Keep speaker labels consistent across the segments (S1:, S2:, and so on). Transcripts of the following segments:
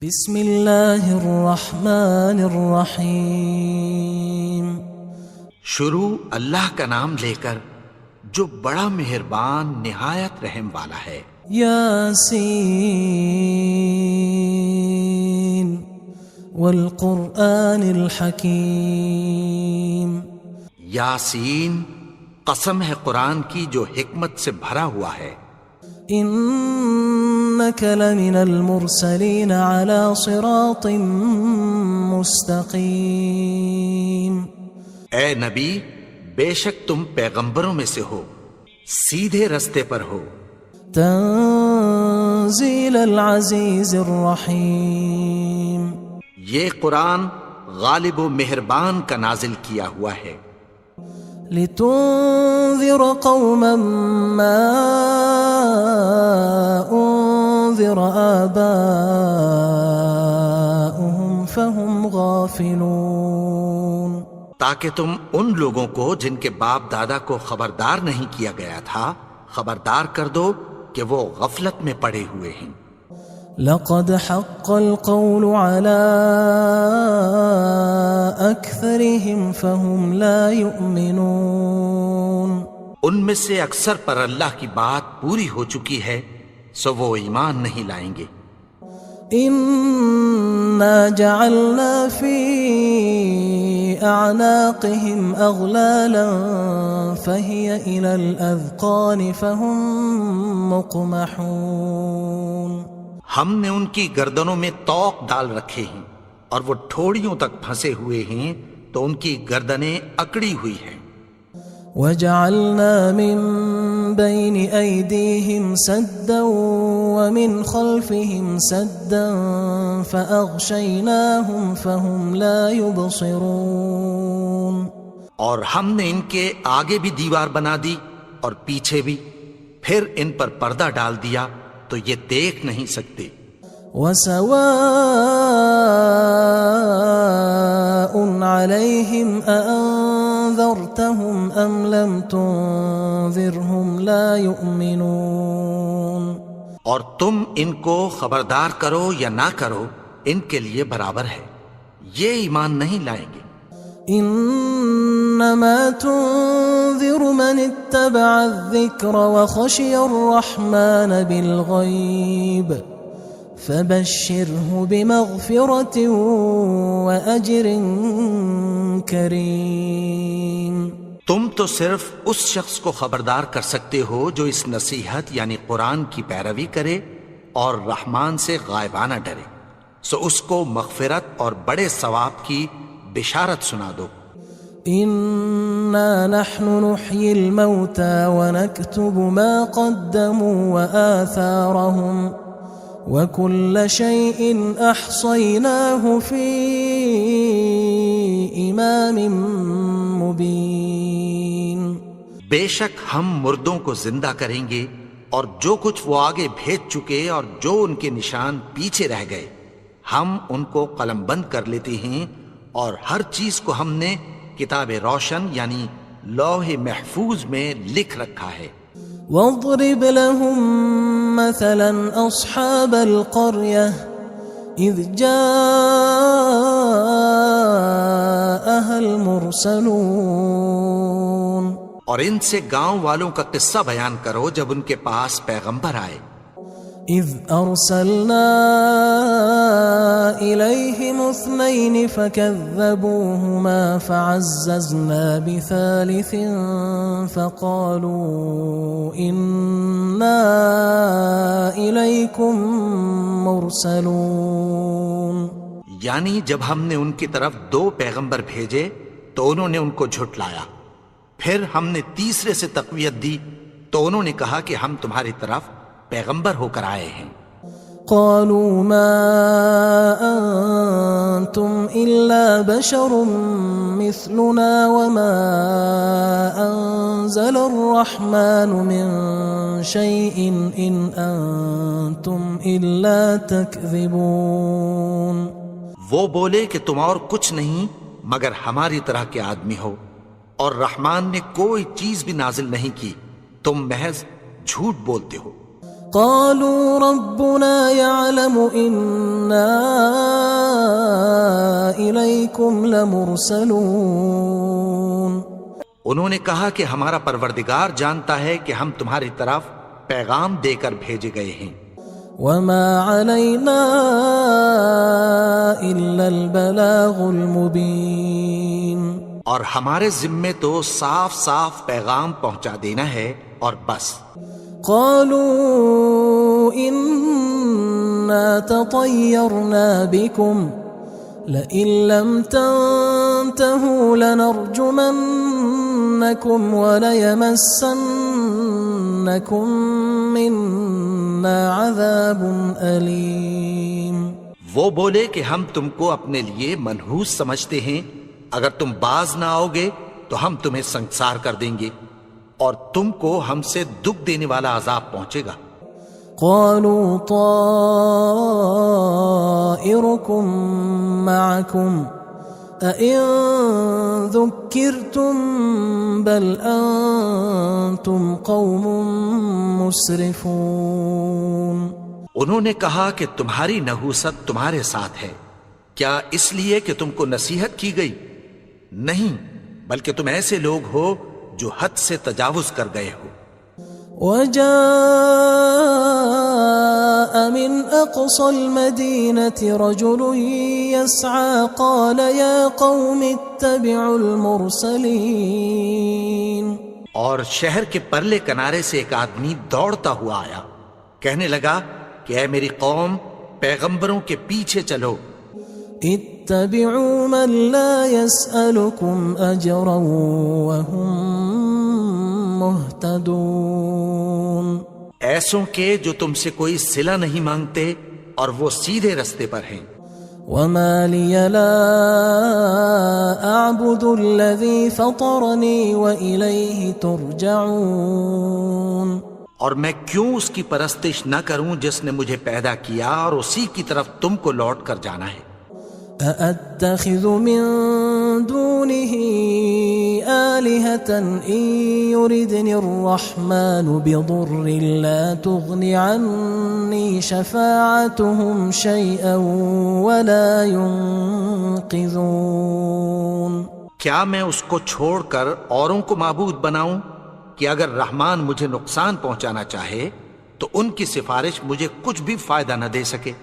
S1: بسم اللہ الرحمن الرحیم۔
S2: شروع اللہ کا نام لے کر جو بڑا مہربان نہایت رحم والا ہے۔
S1: یاسین والقرآن الحکیم۔
S2: یاسین، قسم ہے قرآن کی جو حکمت سے بھرا ہوا ہے۔
S1: انک لمن المرسلین علی صراط مستقیم۔
S2: اے نبی، بے شک تم پیغمبروں میں سے ہو، سیدھے رستے پر ہو۔
S1: تنزیل العزیز الرحیم۔
S2: یہ قرآن غالب و مہربان کا نازل کیا ہوا ہے۔
S1: لتنذر قوما ما انذر آباؤهم فهم غافلون۔
S2: تاکہ تم ان لوگوں کو جن کے باپ دادا کو خبردار نہیں کیا گیا تھا خبردار کر دو کہ وہ غفلت میں پڑے ہوئے ہیں۔
S1: لقد حق القول على أكثرهم فهم لا يؤمنون۔
S2: ان میں سے اکثر پر اللہ کی بات پوری ہو چکی ہے سو وہ ایمان نہیں لائیں گے۔
S1: إنا جعلنا في أعناقهم أغلالا فهي إلى الأذقان فهم مقمحون۔
S2: ہم نے ان کی گردنوں میں طوق ڈال رکھے ہیں اور وہ ٹھوڑیوں تک پھنسے ہوئے ہیں تو ان کی گردنیں اکڑی ہوئی ہیں۔
S1: وجعلنا من بين أيديهم سدا ومن خلفهم سدا فأغشيناهم فهم لا يبصرون۔
S2: اور ہم نے ان کے آگے بھی دیوار بنا دی اور پیچھے بھی، پھر ان پر پردہ ڈال دیا تو یہ دیکھ نہیں سکتے۔
S1: وسواء عليهم أأنذرتهم أم لم تنذرهم لا يؤمنون۔
S2: اور تم ان کو خبردار کرو یا نہ کرو ان کے لیے برابر ہے، یہ ایمان نہیں لائیں گے۔
S1: انما تنذر من اتبع الذکر وخشی الرحمن بالغیب فبشره بمغفرة وأجر کریم۔
S2: تم تو صرف اس شخص کو خبردار کر سکتے ہو جو اس نصیحت یعنی قرآن کی پیروی کرے اور رحمان سے غائبانہ ڈرے، سو اس کو مغفرت اور بڑے ثواب کی بشارت سنا دو۔
S1: انا نحن نحيي الموتى ونكتب ما قدموا وآثارهم وكل شيء احصيناه في امام مبين۔
S2: بے شک ہم مردوں کو زندہ کریں گے اور جو کچھ وہ آگے بھیج چکے اور جو ان کے نشان پیچھے رہ گئے ہم ان کو قلم بند کر لیتے ہیں، اور ہر چیز کو ہم نے کتاب روشن یعنی لوح محفوظ میں لکھ رکھا ہے۔
S1: واضرب لهم مثلا اصحاب القرية اذ جاءها المرسلون۔
S2: اور ان سے گاؤں والوں کا قصہ بیان کرو جب ان کے پاس پیغمبر آئے۔
S1: اذ ارسلنا الیہم اثنین فکذبوہما فعززنا بثالث فقالوا انا الیکم مرسلون۔
S2: یعنی جب ہم نے ان کی طرف 2 پیغمبر بھیجے تو انہوں نے ان کو جھٹلایا، پھر ہم نے تیسرے سے تقویت دی تو انہوں نے کہا کہ ہم تمہاری طرف پیغمبر ہو کر آئے ہیں۔
S1: قالوا ما انتم الا بشر مثلنا وما انزل الرحمن من شيء ان انتم الا تكذبون۔
S2: وہ بولے کہ تم اور کچھ نہیں مگر ہماری طرح کے آدمی ہو، اور رحمان نے کوئی چیز بھی نازل نہیں کی، تم محض جھوٹ بولتے ہو۔
S1: قالوا ربنا يعلم إنا إليكم لمرسلون.
S2: انہوں نے کہا کہ ہمارا پروردگار جانتا ہے کہ ہم تمہاری طرف پیغام دے کر بھیجے گئے ہیں.
S1: وما علينا إلا البلاغ المبين.
S2: اور ہمارے ذمے تو صاف صاف پیغام پہنچا دینا ہے اور بس.
S1: قالوا إنا تطيرنا بكم لئن لم تنتهوا لنرجمنكم وليمسنكم منا عذاب أليم.
S2: وہ بولے کہ ہم تم کو اپنے لیے منحوس سمجھتے ہیں، اگر تم باز نہ آؤ گے تو ہم تمہیں سنسار کر دیں گے اور تم کو ہم سے دکھ دینے والا عذاب پہنچے گا.
S1: قالوا طائركم معكم أئن ذكرتم بل أنتم قوم مسرفون.
S2: انہوں نے کہا کہ تمہاری نحوست تمہارے ساتھ ہے، کیا اس لیے کہ تم کو نصیحت کی گئی؟ نہیں، بلکہ تم ایسے لوگ ہو جو حد سے تجاوز کر گئے ہو.
S1: وجاء من أقصى المدينة رجل يسعى قال يا قوم اتبعوا المرسلين.
S2: اور شہر کے پرلے کنارے سے ایک آدمی دوڑتا ہوا آیا، کہنے لگا کہ اے میری قوم، پیغمبروں کے پیچھے چلو.
S1: اتبعوا من لا يسألكم أجرا وهم مهتدون.
S2: ایسوں کے جو تم سے کوئی صلہ نہیں مانگتے اور وہ سیدھے رستے پر ہیں.
S1: وما لي لا أعبد الذي فطرني وإليه ترجعون.
S2: اور میں کیوں اس کی پرستش نہ کروں جس نے مجھے پیدا کیا اور اسی کی طرف تم کو لوٹ کر جانا ہے.
S1: أأتخذ من دونه آلهة إن يردني الرحمن بضر لا تغن عني شفاعتهم شيئا ولا ينقذون.
S2: کیا میں اس کو چھوڑ کر اوروں کو معبود بناؤں کہ اگر رحمان مجھے نقصان پہنچانا چاہے تو ان کی سفارش مجھے کچھ بھی فائدہ نہ دے سکے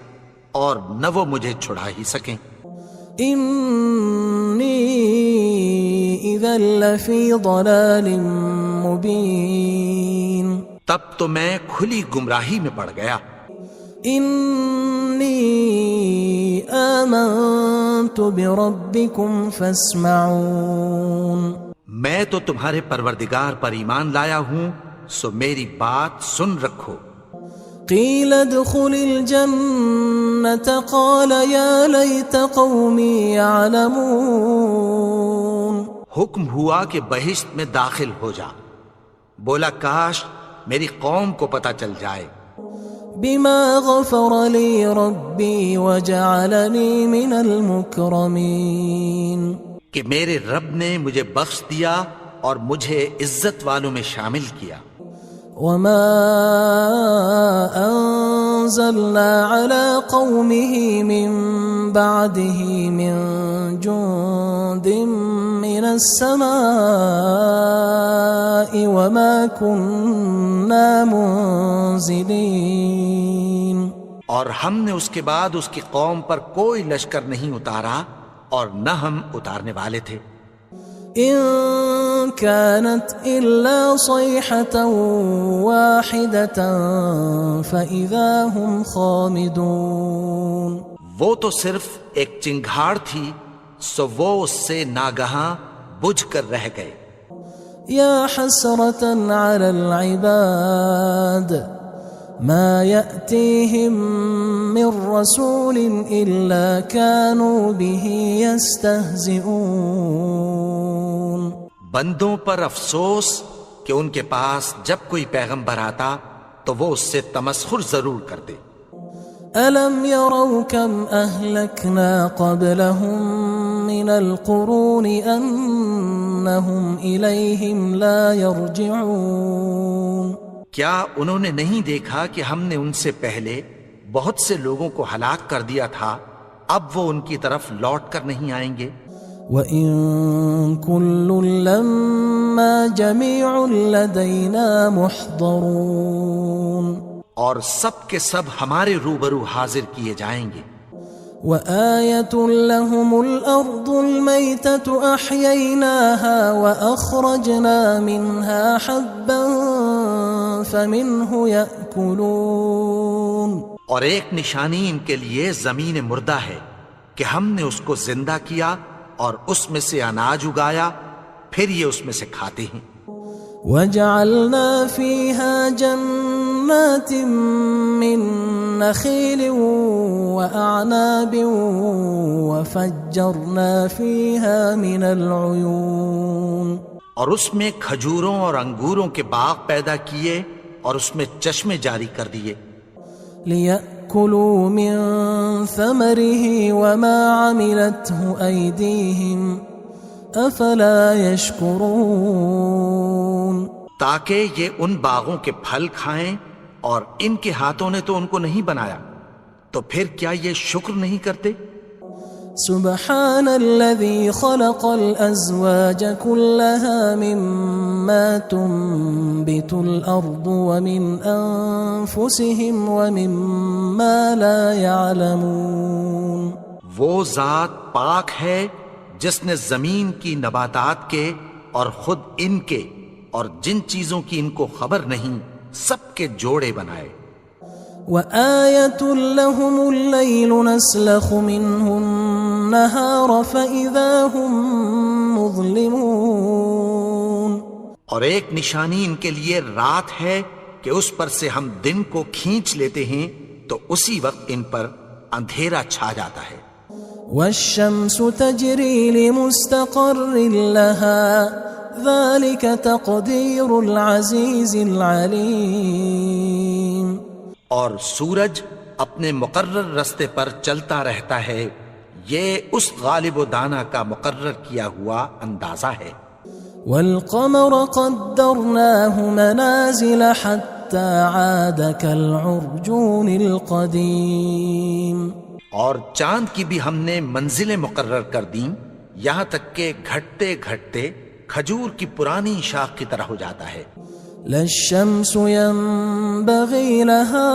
S2: اور نہ وہ مجھے چھڑا ہی سکیں.
S1: إني إذا لفي ضلال مبين.
S2: تب تو میں کھلی گمراہی میں پڑ گیا.
S1: إني آمنت بربكم فاسمعون.
S2: میں تو تمہارے پروردگار پر ایمان لایا ہوں، سو میری بات سن رکھو.
S1: قيل ادخل الجنة قال يا ليت قومي يعلمون.
S2: حکم ہوا کہ بہشت میں داخل ہو جا. بولا کاش میری قوم کو پتہ چل جائے.
S1: بما غفر لي ربي وجعلني من المكرمين.
S2: کہ میرے رب نے مجھے بخش دیا اور مجھے عزت والوں میں شامل کیا.
S1: وما أنزلنا على قومه من بعده من جند من السماء وما كنا منزلين.
S2: اور ہم نے اس کے بعد اس کی قوم پر کوئی لشکر نہیں اتارا اور نہ ہم اتارنے والے تھے.
S1: إن كانت إلا صيحة واحدة فإذا هم خامدون.
S2: وہ تو صرف ایک چنگھاڑ تھی، سو وہ اس سے ناگہاں بجھ کر رہ گئے.
S1: يا حسرة على العباد ما يأتيهم من رسول إلا كانوا به يستهزئون.
S2: بندوں پر افسوس کہ ان کے پاس جب کوئی پیغمبر آتا تو وہ اس سے تمسخر ضرور کرتے.
S1: ألم يروا كم أهلكنا قبلهم من القرون أنهم إليهم لا يرجعون.
S2: کیا انہوں نے نہیں دیکھا کہ ہم نے ان سے پہلے بہت سے لوگوں کو ہلاک کر دیا تھا، اب وہ ان کی طرف لوٹ کر نہیں آئیں گے؟
S1: وَإِن كُلٌّ لَمَّا جَمِيعٌ لَدَيْنَا مُحْضَرُونَ،
S2: اور سب کے سب ہمارے روبرو حاضر کیے جائیں گے۔
S1: وَآيَةٌ لَهُمُ الْأَرْضُ الْمَيْتَةُ أَحْيَيْنَاهَا وَأَخْرَجْنَا مِنْهَا حَبًّا فَمِنْهُ يَأْكُلُونَ،
S2: اور ایک نشانی ان کے لیے زمین مردہ ہے کہ ہم نے اس کو زندہ کیا اور اس میں سے اناج اگایا، پھر یہ اس میں سے کھاتے ہیں۔
S1: وَجَعَلْنَا فِيهَا جَنَّاتٍ مِّن نَخِيلٍ وَأَعْنَابٍ وَفَجَّرْنَا فِيهَا مِنَ الْعُيُونِ،
S2: اور اس میں کھجوروں اور انگوروں کے باغ پیدا کیے اور اس میں چشمے جاری کر دیے،
S1: لِيَأْكُلُوا مِن ثَمَرِهِ وَمَا عَمِلَتْهُ أَيْدِيهِمْ أَفَلَا يَشْكُرُونَ،
S2: تاکہ یہ ان باغوں کے پھل کھائیں، اور ان کے ہاتھوں نے تو ان کو نہیں بنایا، تو پھر کیا یہ شکر نہیں کرتے؟
S1: سبحان الذي خلق الأزواج كلها مما تنبت الأرض ومن أنفسهم ومما لا يعلمون،
S2: وہ ذات پاک ہے جس نے زمین کی نباتات کے اور خود ان کے اور جن چیزوں کی ان کو خبر نہیں سب کے جوڑے بنائے۔
S1: وآية لهم الليل نسلخ منه النهار فإذا هم مظلمون،
S2: اور ایک نشانی ان کے لیے رات ہے کہ اس پر سے ہم دن کو کھینچ لیتے ہیں تو اسی وقت ان پر اندھیرا چھا جاتا ہے۔
S1: والشمس تجري لمستقر لها ذلك تقدير العزيز العليم،
S2: اور سورج اپنے مقرر رستے پر چلتا رہتا ہے، یہ اس غالب و دانا کا مقرر کیا ہوا اندازہ ہے۔
S1: والقمر قدرناه منازل حتى عاد كالعرجون القديم،
S2: اور چاند کی بھی ہم نے منزلیں مقرر کر دیں، یہاں تک کہ گھٹتے گھٹتے کھجور کی پرانی شاخ کی طرح ہو جاتا ہے۔
S1: لا الشمس ينبغي لها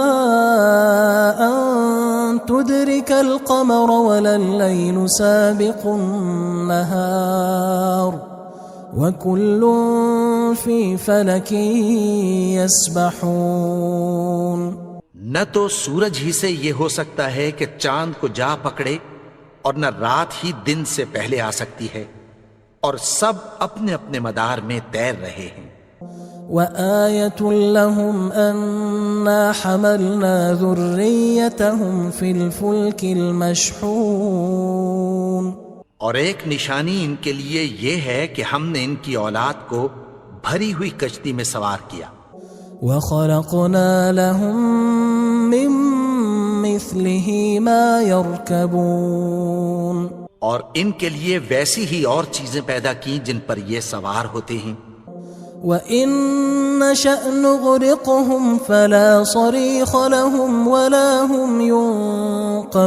S1: أن تدرك القمر ولا الليل سابق النهار وكل في فلك يسبحون،
S2: نہ تو سورج ہی سے یہ ہو سکتا ہے کہ چاند کو جا پکڑے، اور نہ رات ہی دن سے پہلے آ سکتی ہے، اور سب اپنے اپنے مدار میں تیر رہے ہیں۔
S1: وآية لهم أنا حملنا ذريتهم في الفلك المشحون،
S2: اور ایک نشانی ان کے لیے یہ ہے کہ ہم نے ان کی اولاد کو بھری ہوئی کشتی میں سوار کیا۔
S1: وخلقنا لهم من مثله ما يركبون،
S2: اور ان کے لیے ویسی ہی اور چیزیں پیدا کی جن پر یہ سوار ہوتے ہیں۔
S1: وَإِن نَّشَأْ نُغْرِقْهُمْ فَلَا صَرِيخَ لَهُمْ وَلَا هُمْ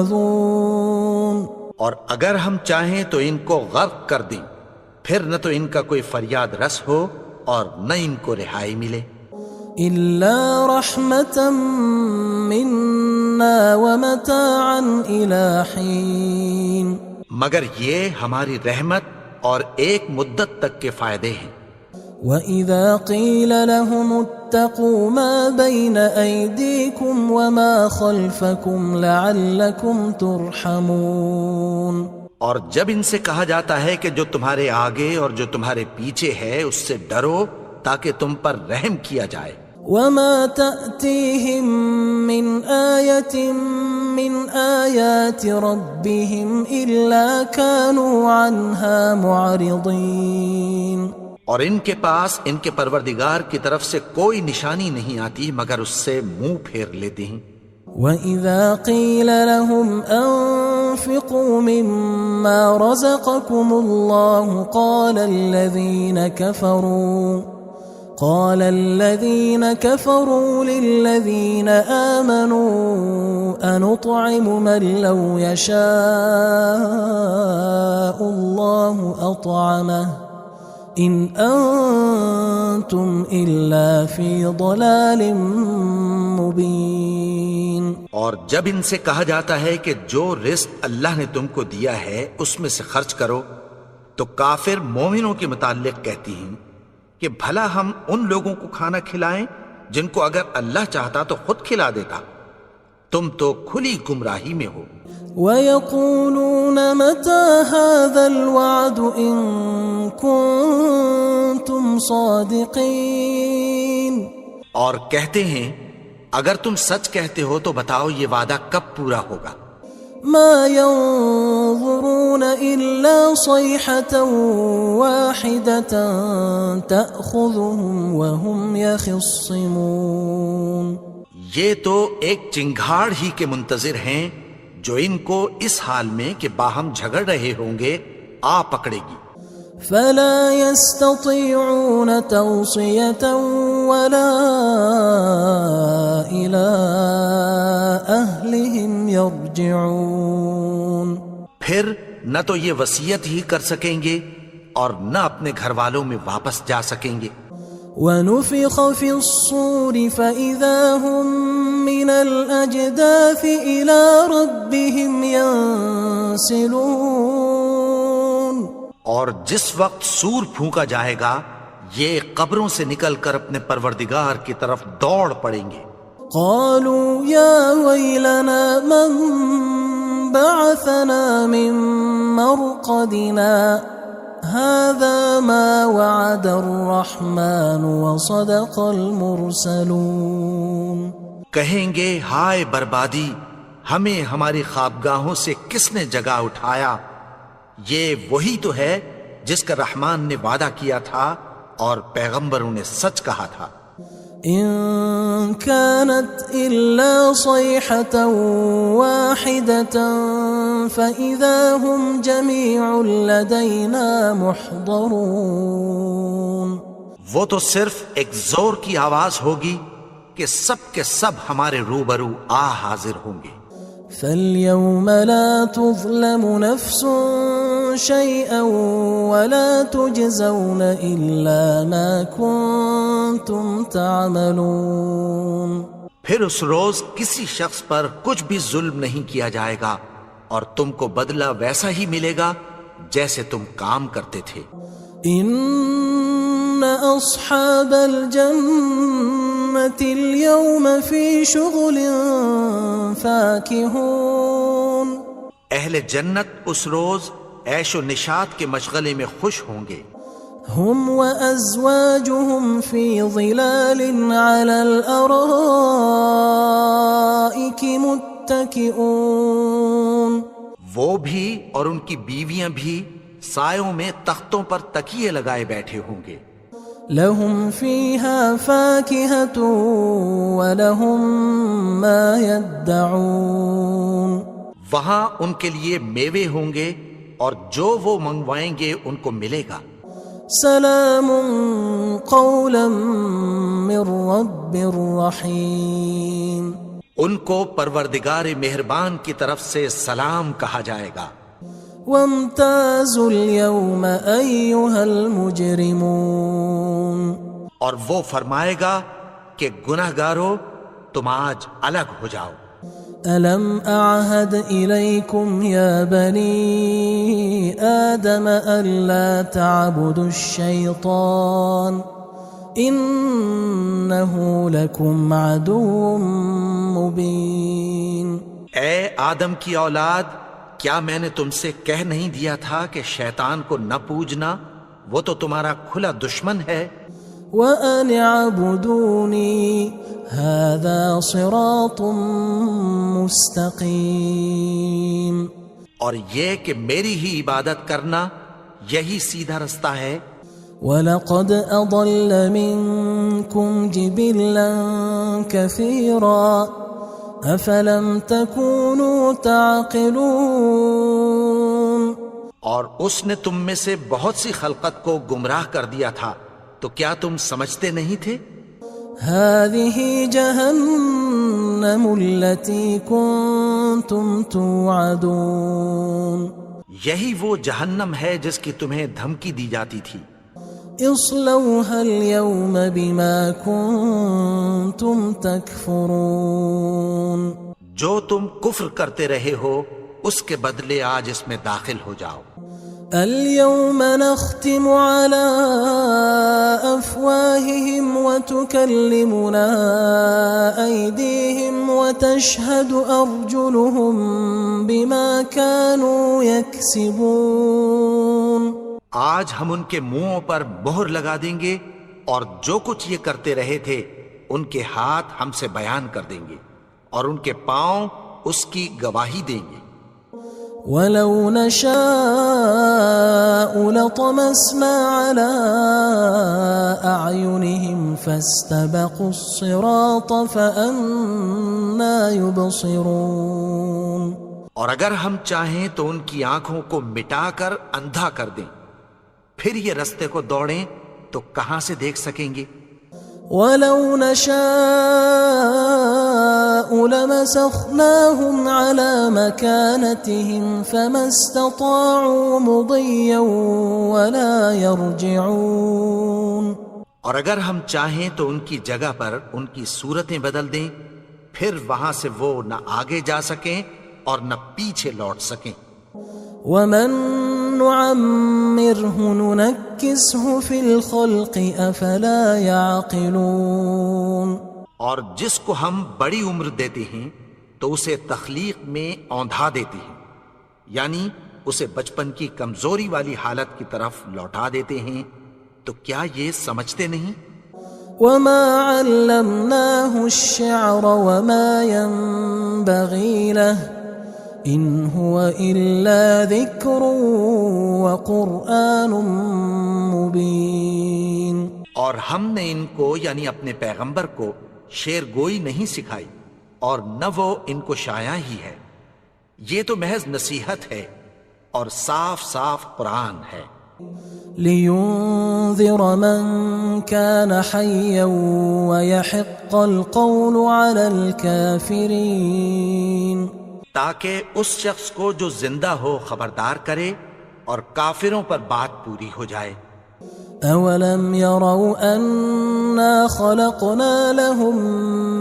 S1: يُنقَذُونَ،
S2: اور اگر ہم چاہیں تو ان کو غرق کر دیں، پھر نہ تو ان کا کوئی فریاد رس ہو اور نہ ان کو رہائی ملے۔
S1: إِلَّا رَحْمَةً مِنَّا وَمَتَاعًا إِلَى حِينٍ،
S2: مگر یہ ہماری رحمت اور ایک مدت تک کے فائدے ہیں۔
S1: وَإِذَا قِيلَ لَهُمُ اتَّقُوا مَا بَيْنَ أَيْدِيكُمْ وَمَا خَلْفَكُمْ لَعَلَّكُمْ تُرْحَمُونَ،
S2: اور جب ان سے کہا جاتا ہے کہ جو تمہارے آگے اور جو تمہارے پیچھے ہے اس سے ڈرو تاکہ تم پر رحم کیا جائے۔
S1: وَمَا تَأْتِيهِم مِّنْ آيَةٍ مِّنْ آيَاتِ رَبِّهِمْ إِلَّا كَانُوا عَنْهَا مُعْرِضِينَ،
S2: اور ان کے پاس ان کے پروردگار کی طرف سے کوئی نشانی نہیں آتی مگر اس سے منہ پھیر لیتے ہیں۔
S1: وَإِذَا قِيلَ لَهُمْ أَنفِقُوا مِمَّا رَزَقَكُمُ اللَّهُ قال الذين كفروا للذين آمنوا أنطعم من لو يشاء الله أطعمه إن أنتم إلا في ضلال مبين.
S2: اور جب ان سے کہا جاتا ہے کہ جو رزق اللہ نے تم کو دیا ہے اس میں سے خرچ کرو، تو کافر مومنوں کے متعلق کہتی ہیں کہ بھلا ہم ان لوگوں کو کھانا کھلائیں جن کو اگر اللہ چاہتا تو خود کھلا دیتا. تم تو کھلی گمراہی میں ہو.
S1: وَيَقُولُونَ مَتَى هَذَا الْوَعْدُ إِن كُنتُمْ صَادِقِينَ.
S2: اور کہتے ہیں اگر تم سچ کہتے ہو تو بتاؤ یہ وعدہ کب پورا ہوگا.
S1: ما ينظرون إلا صيحة واحدة تأخذهم وهم يخصمون.
S2: یہ تو ایک چنگھاڑ ہی کے منتظر ہیں جو ان کو اس حال میں کہ باہم جھگڑ رہے ہوں گے آ پکڑے گی.
S1: فلا يستطيعون توصية ولا إلى أهلهم يرجعون.
S2: پھر نہ تو یہ وصیت ہی کر سکیں گے اور نہ اپنے گھر والوں میں واپس جا سکیں گے.
S1: ونفخ في الصور فإذا هم من الأجداث إلى ربهم ينسلون.
S2: اور جس وقت سور پھونکا جائے گا یہ قبروں سے نکل کر اپنے پروردگار کی طرف دوڑ پڑیں گے.
S1: قالوا يا ويلنا من بعثنا من مرقدنا هذا ما وعد الرحمن وصدق المرسلون.
S2: کہیں گے ہائے بربادی، ہمیں ہماری خوابگاہوں سے کس نے جگا اٹھایا. یہ وہی تو ہے جس کا رحمان نے وعدہ کیا تھا اور پیغمبروں نے سچ کہا تھا.
S1: إن كانت إلا صيحة واحدة فإذا هم جميع لدينا محضرون.
S2: وہ تو صرف ایک زور کی آواز ہوگی کہ سب کے سب ہمارے روبرو آ حاضر ہوں گے.
S1: فاليوم لا تظلم نفس شيئا ولا تجزون إلا ما كنتم تعملون.
S2: پھر اس روز کسی شخص پر کچھ بھی ظلم نہیں کیا جائے گا اور تم کو بدلہ ویسا ہی ملے گا جیسے تم کام کرتے تھے.
S1: ان اصحاب الجنة اليوم في شغل فاكهون.
S2: اہل جنت اس روز عیش و نشاط کے مشغلے میں خوش ہوں گے.
S1: هم وأزواجهم في ظلال على الأرائك متكئون.
S2: وہ بھی اور ان کی بیویاں بھی سایوں میں تختوں پر تکیے لگائے بیٹھے ہوں گے.
S1: لهم فيها فاكهة ولهم ما يدعون.
S2: وہاں ان کے لیے میوے ہوں گے اور جو وہ منگوائیں گے ان کو ملے گا.
S1: سلام قولا من رب رحیم.
S2: ان کو پروردگار مہربان کی طرف سے سلام کہا جائے گا.
S1: وامتازوا اليوم أيها المجرمون.
S2: اور وہ فرمائے گا کہ گناہگارو تم آج الگ ہو جاؤ.
S1: ألم أعهد إليكم يا بني آدم ألا تعبدوا الشيطان إنه لكم عدو مبين.
S2: اے آدم کی اولاد، کیا میں نے تم سے کہہ نہیں دیا تھا کہ شیطان کو نہ پوجنا، وہ تو تمہارا کھلا دشمن ہے.
S1: وَأَنِ اعْبُدُونِي هَذَا صِرَاطٌ مُسْتَقِيمٌ.
S2: اور یہ کہ میری ہی عبادت کرنا یہی سیدھا رستہ ہے.
S1: وَلَقَدْ أَضَلَّ مِنْكُمْ جِبِلًّا كَثِيرًا أَفَلَمْ تَكُونُوا تَعْقِلُونَ.
S2: اور اس نے تم میں سے بہت سی خلقت کو گمراہ کر دیا تھا، تو کیا تم سمجھتے نہیں تھے؟
S1: هذه جهنم التي كنتم توعدون
S2: یہی وہ جہنم ہے جس کی تمہیں دھمکی دی جاتی تھی۔
S1: اصلوها اليوم بما كنتم تكفرون
S2: جو تم کفر کرتے رہے ہو اس کے بدلے آج اس میں داخل ہو جاؤ۔
S1: اليوم نختم على أفواههم وتكلمنا أيديهم وتشهد أرجلهم بما كانوا يكسبون
S2: آج ہم ان کے منہوں پر مہر لگا دیں گے اور جو کچھ یہ کرتے رہے تھے ان کے ہاتھ ہم سے بیان کر دیں گے اور ان کے پاؤں اس کی گواہی دیں گے۔
S1: وَلَوْ نَشَاءُ لَطَمَسْنَا عَلَىٰ أَعْيُنِهِمْ فَاسْتَبَقُوا الصِّرَاطَ فَأَنَّىٰ يُبْصِرُونَ
S2: اور اگر ہم چاہیں تو ان کی آنکھوں کو مٹا کر اندھا کر دیں، پھر یہ رستے کو دوڑیں تو کہاں سے دیکھ سکیں گے؟
S1: وَلَوْ نَشَاءُ لَمَسَخْنَاهُمْ عَلَىٰ مَكَانَتِهِمْ فَمَا اسْتَطَاعُوا مُضِيًّا وَلَا يَرْجِعُونَ
S2: اور اگر ہم چاہیں تو ان کی جگہ پر ان کی صورتیں بدل دیں، پھر وہاں سے وہ نہ آگے جا سکیں اور نہ پیچھے لوٹ سکیں۔
S1: وَمَن نُعَمِّرْهُ نُنَكِّسْهُ فِي الْخَلْقِ أَفَلَا يَعْقِلُونَ
S2: اور جس کو ہم بڑی عمر دیتے ہیں تو اسے تخلیق میں اوندھا دیتے ہیں، یعنی اسے بچپن کی کمزوری والی حالت کی طرف لوٹا دیتے ہیں، تو کیا یہ سمجھتے نہیں؟
S1: وَمَا عَلَّمْنَاهُ الشِّعْرَ وَمَا يَنبَغِي لَهُ إِنْ هُوَ إِلَّا ذِكْرٌ وَقُرْآنٌ مُبِينٌ
S2: اور ہم نے ان کو یعنی اپنے پیغمبر کو شعر گوئی نہیں سکھائی اور نہ وہ ان کو شایع ہی ہے، یہ تو محض نصیحت ہے اور صاف صاف قرآن ہے۔
S1: لِيُنذِرَ مَن كَانَ حَيًّا وَيَحِقَّ الْقَوْلُ عَلَى الْكَافِرِينَ
S2: تاکہ اس شخص کو جو زندہ ہو خبردار کرے اور کافروں پر بات پوری ہو جائے۔
S1: أَوَلَمْ يَرَوْا أَنَّا خَلَقْنَا لَهُم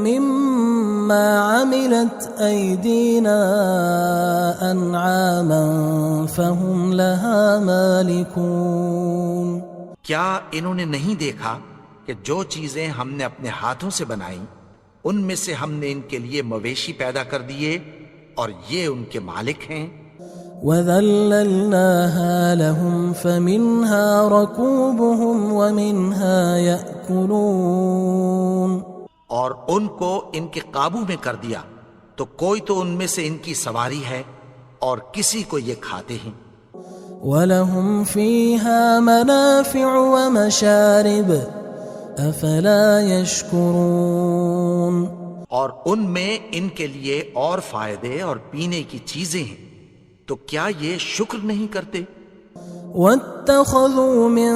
S1: مِّمَّا عَمِلَتْ أَيْدِينَا أَنْعَامًا فَهُمْ لَهَا مَالِكُونَ
S2: کیا انہوں نے نہیں دیکھا کہ جو چیزیں ہم نے اپنے ہاتھوں سے بنائیں ان میں سے ہم نے ان کے لیے مویشی پیدا کر دیے اور یہ ان کے مالک ہیں۔
S1: وَذَلَّلْنَاهَا لَهُمْ فَمِنْهَا رَكُوبُهُمْ وَمِنْهَا يَأْكُلُونَ
S2: اور ان کو ان کے قابو میں کر دیا تو کوئی تو ان میں سے ان کی سواری ہے اور کسی کو یہ کھاتے ہیں۔
S1: وَلَهُمْ فِيهَا مَنَافِعُ وَمَشَارِبُ أَفَلَا يَشْكُرُونَ
S2: اور ان میں ان کے لیے اور فائدے اور پینے کی چیزیں ہیں، تو کیا یہ شکر نہیں کرتے؟
S1: وَاتَّخَذُوا مِن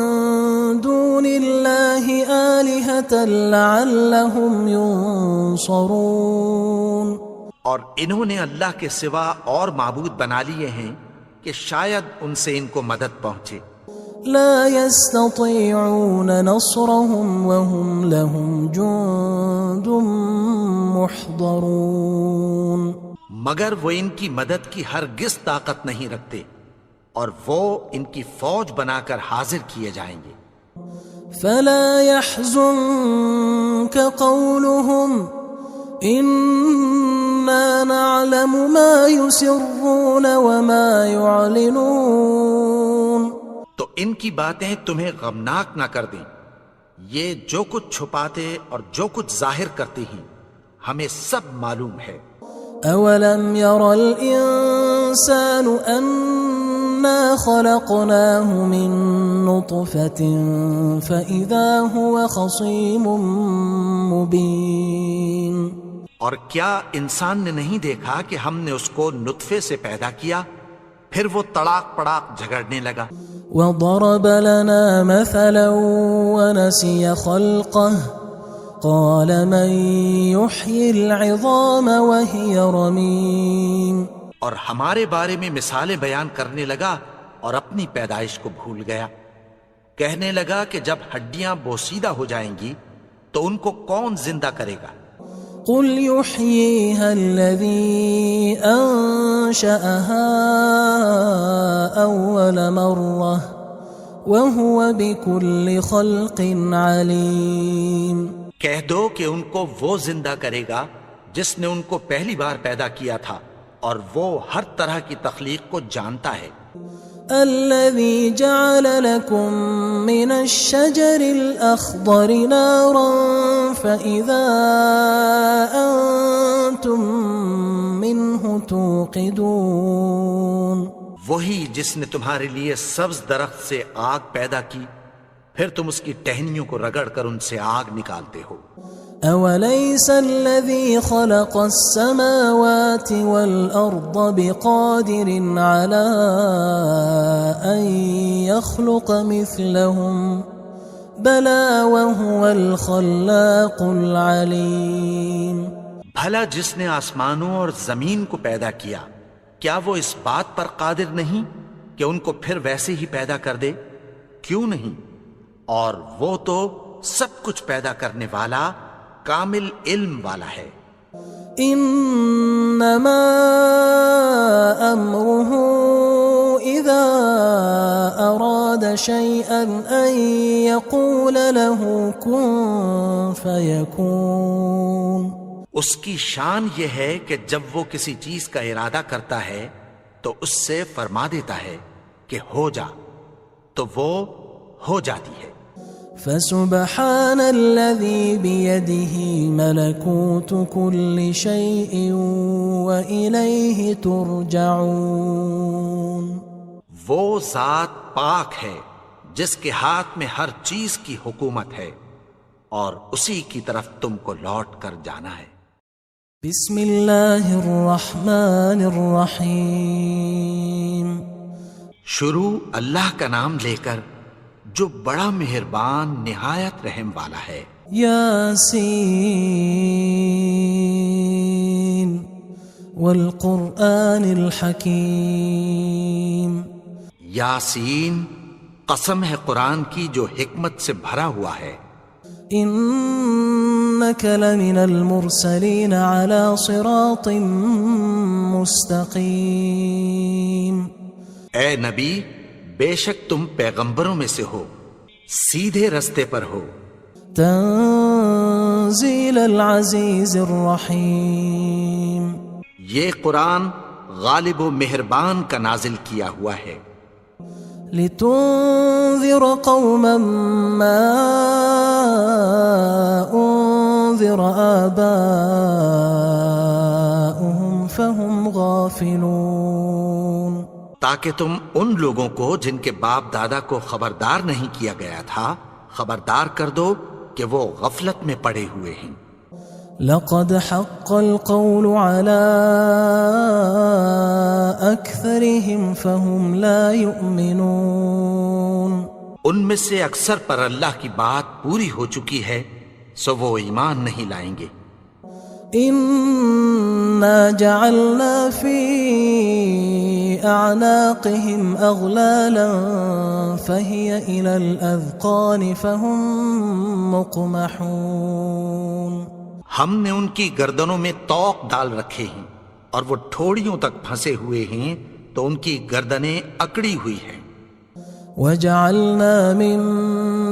S1: دُونِ اللَّهِ آلِهَةً لَعَلَّهُمْ يُنصَرُونَ
S2: اور انہوں نے اللہ کے سوا اور معبود بنا لیے ہیں کہ شاید ان سے ان کو مدد پہنچے۔
S1: لا يستطيعون نصرهم وهم لهم جند محضرون
S2: مگر وہ ان کی مدد کی ہرگز طاقت نہیں رکھتے اور وہ ان کی فوج بنا کر حاضر کیے جائیں گے۔
S1: فلا يحزنك قولهم إنا نعلم ما يسرون وما يعلنون
S2: تو ان کی باتیں تمہیں غمناک نہ کر دیں، یہ جو کچھ چھپاتے اور جو کچھ ظاہر کرتے ہیں ہمیں سب معلوم ہے۔
S1: أولم ير الإنسان أنا خلقناه من نطفة فإذا هو خصيم مبين
S2: اور کیا انسان نے نہیں دیکھا کہ ہم نے اس کو نطفے سے پیدا کیا، پھر وہ تڑاک پڑاک جھگڑنے لگا۔
S1: وضرب لنا مثلا ونسي خلقه قال من يحيي العظام وهي رميم.
S2: اور ہمارے بارے میں مثالیں بیان کرنے لگا اور اپنی پیدائش کو بھول گیا. کہنے لگا کہ جب ہڈیاں بوسیدہ ہو جائیں گی تو ان کو کون زندہ کرے گا؟
S1: قل يحييها الذي أنشأها أول مرة وهو بكل خلق عليم.
S2: کہہ دو کہ ان کو وہ زندہ کرے گا جس نے ان کو پہلی بار پیدا کیا تھا اور وہ ہر طرح کی تخلیق کو جانتا ہے.
S1: الذي جعل لكم من الشجر الأخضر نارا فإذا أنتم منه توقدون.
S2: وہی جس نے تمہارے لیے سبز درخت سے آگ پیدا کی پھر تم اس کی ٹہنیوں کو رگڑ کر ان سے آگ نکالتے ہو.
S1: أوليس الذي خلق السماوات والأرض بقادر على أن يخلق مثلهم بلى وهو الخلاق العليم.
S2: بھلا جس نے آسمانوں اور زمین کو پیدا کیا کیا وہ اس بات پر قادر نہیں کہ ان کو پھر ویسے ہی پیدا کر دے؟ کیوں نہیں؟ اور وہ تو سب کچھ پیدا کرنے والا کامل علم والا ہے.
S1: انما امره اذا اراد شيئا ان يقول له كن فيكون.
S2: اس کی شان یہ ہے کہ جب وہ کسی چیز کا ارادہ کرتا ہے تو اس سے فرما دیتا ہے کہ ہو جا تو وہ ہو جاتی ہے.
S1: فسبحان الذي بيده ملكوت كل شيء وإليه ترجعون.
S2: وہ ذات پاک ہے جس کے ہاتھ میں ہر چیز کی حکومت ہے اور اسی کی طرف تم کو لوٹ کر جانا ہے.
S1: بسم اللہ الرحمن الرحیم.
S2: شروع اللہ کا نام لے کر جو بڑا مہربان نہایت رحم والا ہے.
S1: یاسین والقرآن الحکیم.
S2: یاسین قسم ہے قرآن کی جو حکمت سے بھرا ہوا ہے.
S1: انک لمن المرسلین علی صراط مستقیم.
S2: اے نبی بے شک تم پیغمبروں میں سے ہو سیدھے رستے پر ہو.
S1: تنزیل العزیز الرحیم.
S2: یہ قرآن غالب و مہربان کا نازل کیا ہوا ہے.
S1: لتنذر قوما ما انذر آباؤهم فهم غافلون.
S2: تاکہ تم ان لوگوں کو جن کے باپ دادا کو خبردار نہیں کیا گیا تھا خبردار کر دو کہ وہ غفلت میں پڑے ہوئے ہیں.
S1: لقد حق القول على أكثرهم فهم لا يؤمنون.
S2: ان میں سے اکثر پر اللہ کی بات پوری ہو چکی ہے سو وہ ایمان نہیں لائیں گے.
S1: إنا جعلنا في أعناقهم أغلالا فهي إلى الأذقان فهم مقمحون.
S2: ہم نے ان کی گردنوں میں طوق ڈال رکھے ہیں اور وہ ٹھوڑیوں تک پھنسے ہوئے ہیں تو ان کی گردنیں اکڑی ہوئی ہیں.
S1: وجعلنا من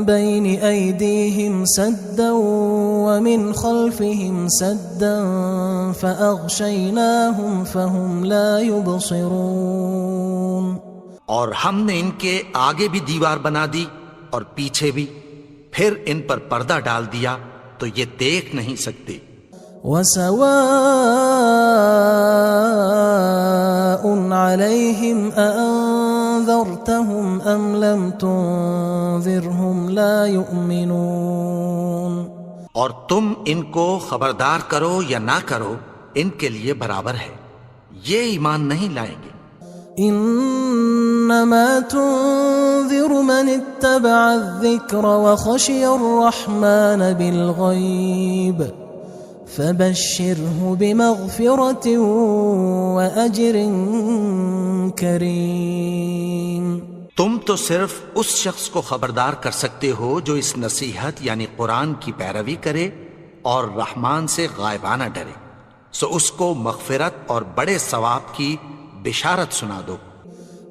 S1: بين أيديهم سدا ومن خلفهم سدا فأغشيناهم فهم لا يبصرون.
S2: اور ہم نے ان کے آگے بھی دیوار بنا دی اور پیچھے بھی پھر ان پر پردہ ڈال دیا تو یہ دیکھ نہیں سکتے.
S1: وسواء عليهم أأنذرتهم أم لم تنذرهم لا يؤمنون.
S2: اور تم ان کو خبردار کرو یا نہ کرو ان کے لیے برابر ہے یہ ایمان نہیں لائیں گے.
S1: إنا إنما تنذر من اتبع الذكر وخشي الرحمن بالغيب فبشره بمغفرة وأجر كريم۔
S2: تم تو صرف اس شخص کو خبردار کر سکتے ہو جو اس نصیحت یعنی قرآن کی پیروی کرے اور رحمان سے غائبانہ ڈرے، سو اس کو مغفرت اور بڑے ثواب کی بشارت سنا دو۔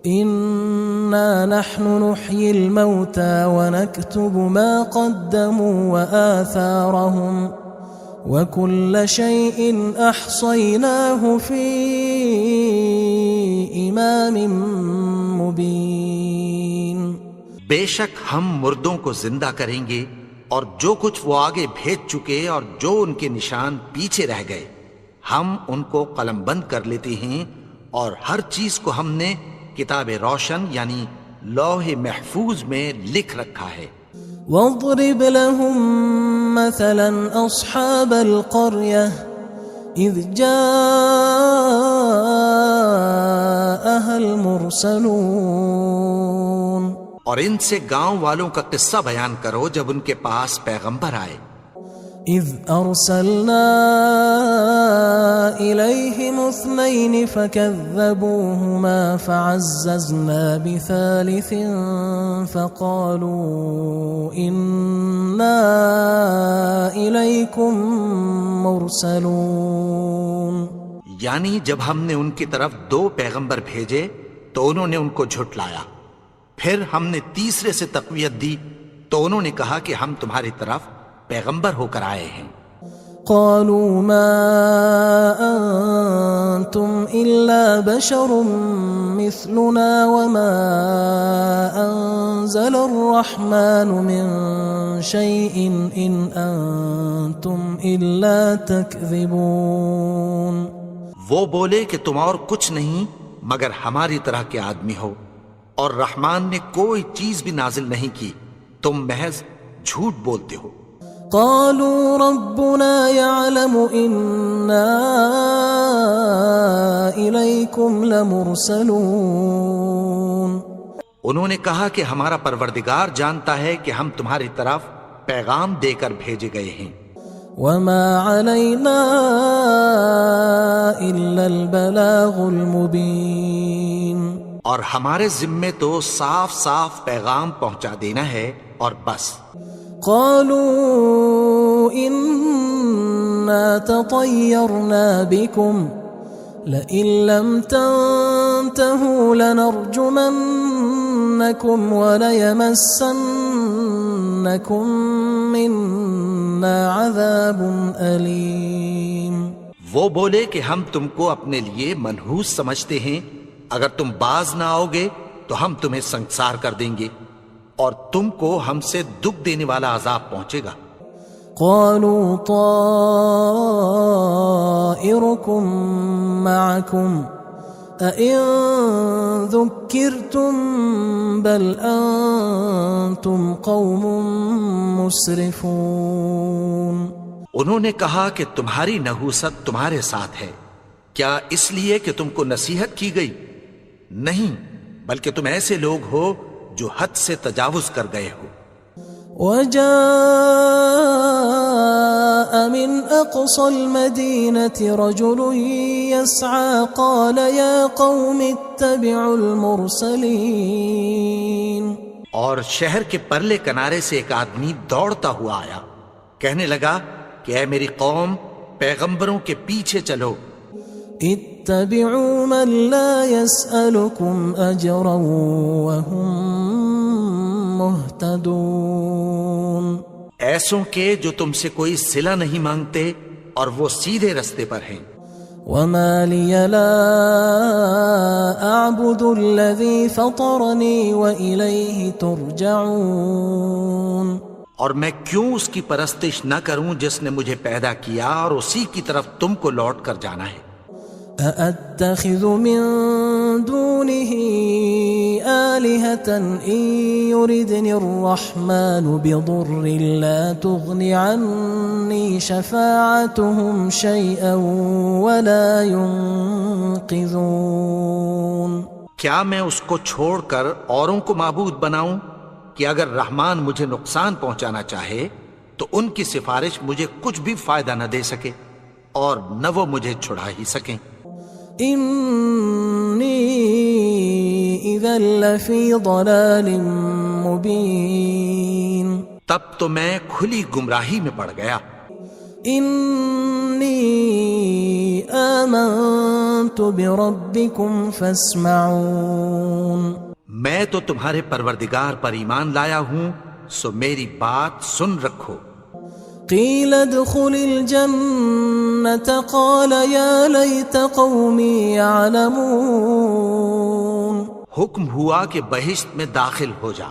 S1: إنا نحن نحيي الموتى ونكتب ما قدموا وآثارهم وكل شيء أحصيناه في إمام مبين۔
S2: بے شک ہم مردوں کو زندہ کریں گے اور جو کچھ وہ آگے بھیج چکے اور جو ان کے نشان پیچھے رہ گئے ہم ان کو قلم بند کر لیتے ہیں، اور ہر چیز کو ہم نے کتاب روشن یعنی لوح محفوظ میں لکھ رکھا ہے۔
S1: واضرب لهم مثلا أصحاب القرية إذ جاءها المرسلون،
S2: اور ان سے گاؤں والوں کا قصہ بیان کرو جب ان کے پاس پیغمبر آئے۔
S1: إذ أرسلنا إليهم 2 فكذبوهما فعززنا بثالث فقالوا إنا إليكم مرسلون۔
S2: یعنی جب ہم نے ان کی طرف 2 پیغمبر بھیجے تو انہوں نے ان کو جھٹلایا، پھر ہم نے تیسرے سے تقویت دی تو انہوں نے کہا کہ ہم تمہاری طرف پیغمبر ہو کر آئے ہیں۔
S1: قالوا ما أنتم إلا بشر مثلنا وما أنزل الرحمن من شيء إن أنتم إلا تكذبون۔
S2: وہ بولے کہ تم اور کچھ نہیں مگر ہماری طرح کے آدمی ہو، اور رحمان نے کوئی چیز بھی نازل نہیں کی، تم محض جھوٹ بولتے ہو۔
S1: قالوا ربنا يعلم إنا إليكم لمرسلون۔
S2: انہوں نے کہا کہ ہمارا پروردگار جانتا ہے کہ ہم تمہاری طرف پیغام دے کر بھیجے گئے ہیں۔
S1: وما علينا إلا البلاغ المبين۔
S2: اور ہمارے ذمے تو صاف صاف پیغام پہنچا دینا ہے اور بس۔
S1: قالوا إنا تطيرنا بكم لئن لم تنتهوا لنرجمنكم وليمسنكم منا عذاب أليم۔
S2: وہ بولے کہ ہم تم کو اپنے لیے منحوس سمجھتے ہیں، اگر تم باز نہ آؤ گے تو ہم تمہیں سنگسار کر دیں گے اور تم کو ہم سے دکھ دینے والا عذاب پہنچے گا۔
S1: قالوا طائركم معكم أئن ذكرتم بل أنتم قوم مسرفون۔
S2: انہوں نے کہا کہ تمہاری نحوست تمہارے ساتھ ہے، کیا اس لیے کہ تم کو نصیحت کی گئی؟ نہیں، بلکہ تم ایسے لوگ ہو جو حد سے تجاوز کر گئے ہو۔
S1: وجاء من أقصى المدينة رجل يسعى قال يا قوم اتبعوا المرسلين۔
S2: اور شہر کے پرلے کنارے سے ایک آدمی دوڑتا ہوا آیا، کہنے لگا کہ اے میری قوم، پیغمبروں کے پیچھے چلو۔
S1: اتبعوا من لا يسألكم أجرا وهم مهتدون۔
S2: ایسوں کے جو تم سے کوئی صلہ نہیں مانگتے اور وہ سیدھے رستے پر ہیں۔
S1: وما لي لا أعبد الذي فطرني وإليه ترجعون۔
S2: اور میں کیوں اس کی پرستش نہ کروں جس نے مجھے پیدا کیا اور اسی کی طرف تم کو لوٹ کر جانا ہے۔
S1: أأتخذ من دونه آلهة إن يردني الرحمن بضر لا تغن عني شفاعتهم شيئا ولا ينقذون۔
S2: کیا میں اس کو چھوڑ کر اوروں کو معبود بناؤں کہ اگر رحمان مجھے نقصان پہنچانا چاہے تو ان کی سفارش مجھے کچھ بھی فائدہ نہ دے سکے اور نہ وہ مجھے چھڑا ہی سکیں۔
S1: انی اذا لفی ضلال مبین،
S2: تب تو میں کھلی گمراہی میں پڑ گیا۔
S1: انی آمنت بربکم فاسمعون،
S2: میں تو تمہارے پروردگار پر ایمان لایا ہوں، سو میری بات سن رکھو۔
S1: قیل ادخل الجنة قال یا لیت قومی یعلمون،
S2: حکم ہوا کہ بہشت میں داخل ہو جا،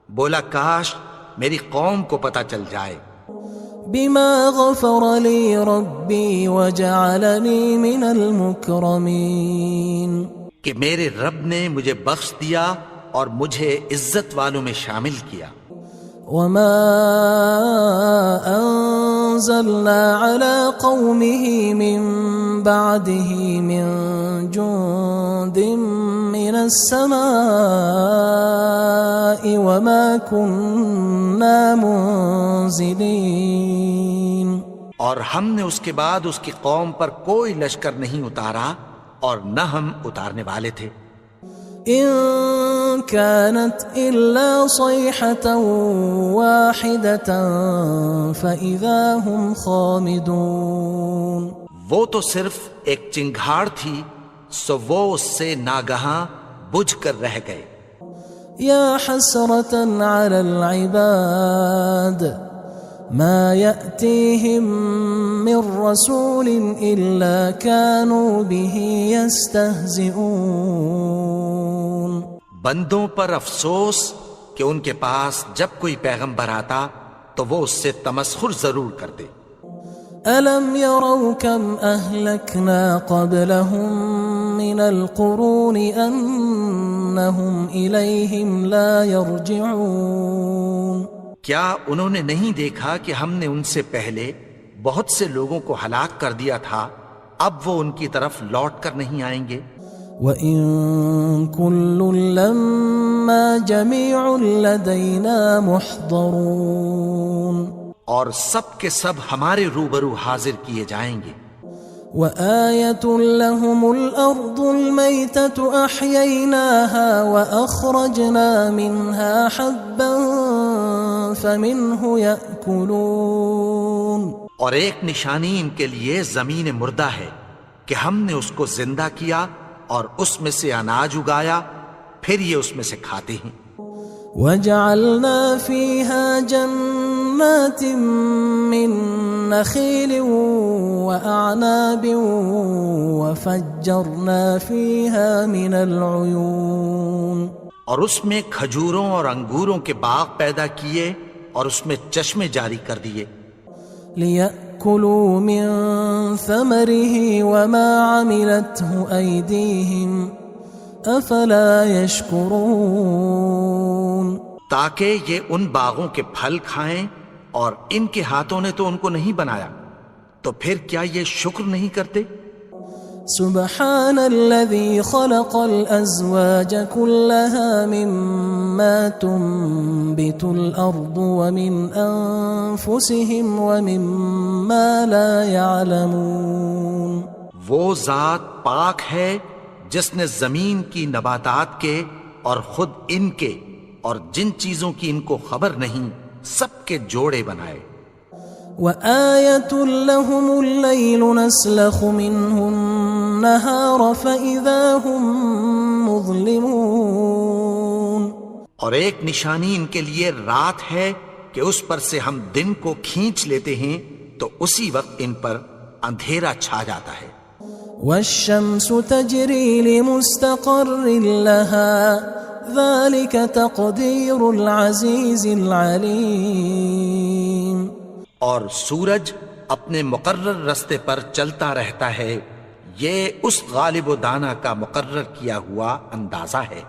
S2: بولا کاش میری قوم کو پتہ چل جائے۔
S1: بما غفر لی ربی وجعلنی من المکرمین،
S2: کہ میرے رب نے مجھے بخش دیا اور مجھے عزت والوں میں شامل کیا۔
S1: وما انزلنا على قومه من بعده من جند من السماء وما كنا منزلين،
S2: اور ہم نے اس کے بعد اس کی قوم پر کوئی لشکر نہیں اتارا اور نہ ہم اتارنے والے تھے۔
S1: ان كانت الا صيحة واحدة فاذا هم خامدون،
S2: وہ تو صرف ایک چنگھاڑ تھی، سو وہ اس سے ناگہاں بجھ کر رہ گئے۔
S1: یا حسرة على العباد ما يأتيهم من رسول إلا كانوا به يستهزئون،
S2: بندوں پر افسوس کہ ان کے پاس جب کوئی پیغمبر آتا تو وہ اس سے تمسخر ضرور کرتے۔
S1: ألم يروا كم أهلكنا قبلهم من القرون أنهم إليهم لا يرجعون،
S2: کیا انہوں نے نہیں دیکھا کہ ہم نے ان سے پہلے بہت سے لوگوں کو ہلاک کر دیا تھا، اب وہ ان کی طرف لوٹ کر نہیں آئیں گے۔
S1: وَإِن كُلٌّ لَمَّا جَمِيعٌ لَدَيْنَا مُحْضَرُونَ،
S2: اور سب کے سب ہمارے روبرو حاضر کیے جائیں گے۔
S1: وَآيَةٌ لَهُمُ الْأَرْضُ الْمَيْتَةُ أَحْيَيْنَاهَا وَأَخْرَجْنَا مِنْهَا حَبًّا فَمِنْهُ يَأْكُلُونَ،
S2: اور ایک نشانی ان کے لیے زمین مردہ ہے کہ ہم نے اس کو زندہ کیا اور اس میں سے اناج اگایا، پھر یہ اس میں سے کھاتے ہیں۔
S1: وَجَعَلْنَا فِيهَا جَنَّاتٍ مِّن نَخِيلٍ وَأَعْنَابٍ وَفَجَّرْنَا فِيهَا مِنَ الْعُيُونِ،
S2: اور اس میں کھجوروں اور انگوروں کے باغ پیدا کیے اور اس میں چشمے جاری کر دیے۔
S1: لِيَأْكُلُوا مِن ثَمَرِهِ وَمَا عَمِلَتْهُ أَيْدِيهِمْ أَفَلَا يَشْكُرُونَ،
S2: تاکہ یہ ان باغوں کے پھل کھائیں اور ان کے ہاتھوں نے تو ان کو نہیں بنایا، تو پھر کیا یہ شکر نہیں کرتے؟
S1: سبحان الذي خلق الأزواج كلها مما تنبت الأرض ومن أنفسهم ومما لا يعلمون،
S2: وہ ذات پاک ہے جس نے زمین کی نباتات کے اور خود ان کے اور جن چیزوں کی ان کو خبر نہیں سب کے جوڑے بنائے۔
S1: وآية لهم الليل نسلخ منه النهار فإذا هم مظلمون،
S2: اور ایک نشانی ان کے لیے رات ہے کہ اس پر سے ہم دن کو کھینچ لیتے ہیں تو اسی وقت ان پر اندھیرا چھا جاتا ہے۔
S1: والشمس تجري لمستقر لها ذلك تقدير العزيز العليم،
S2: اور سورج اپنے مقرر رستے پر چلتا رہتا ہے، یہ اس غالب و دانا کا مقرر کیا ہوا اندازہ ہے۔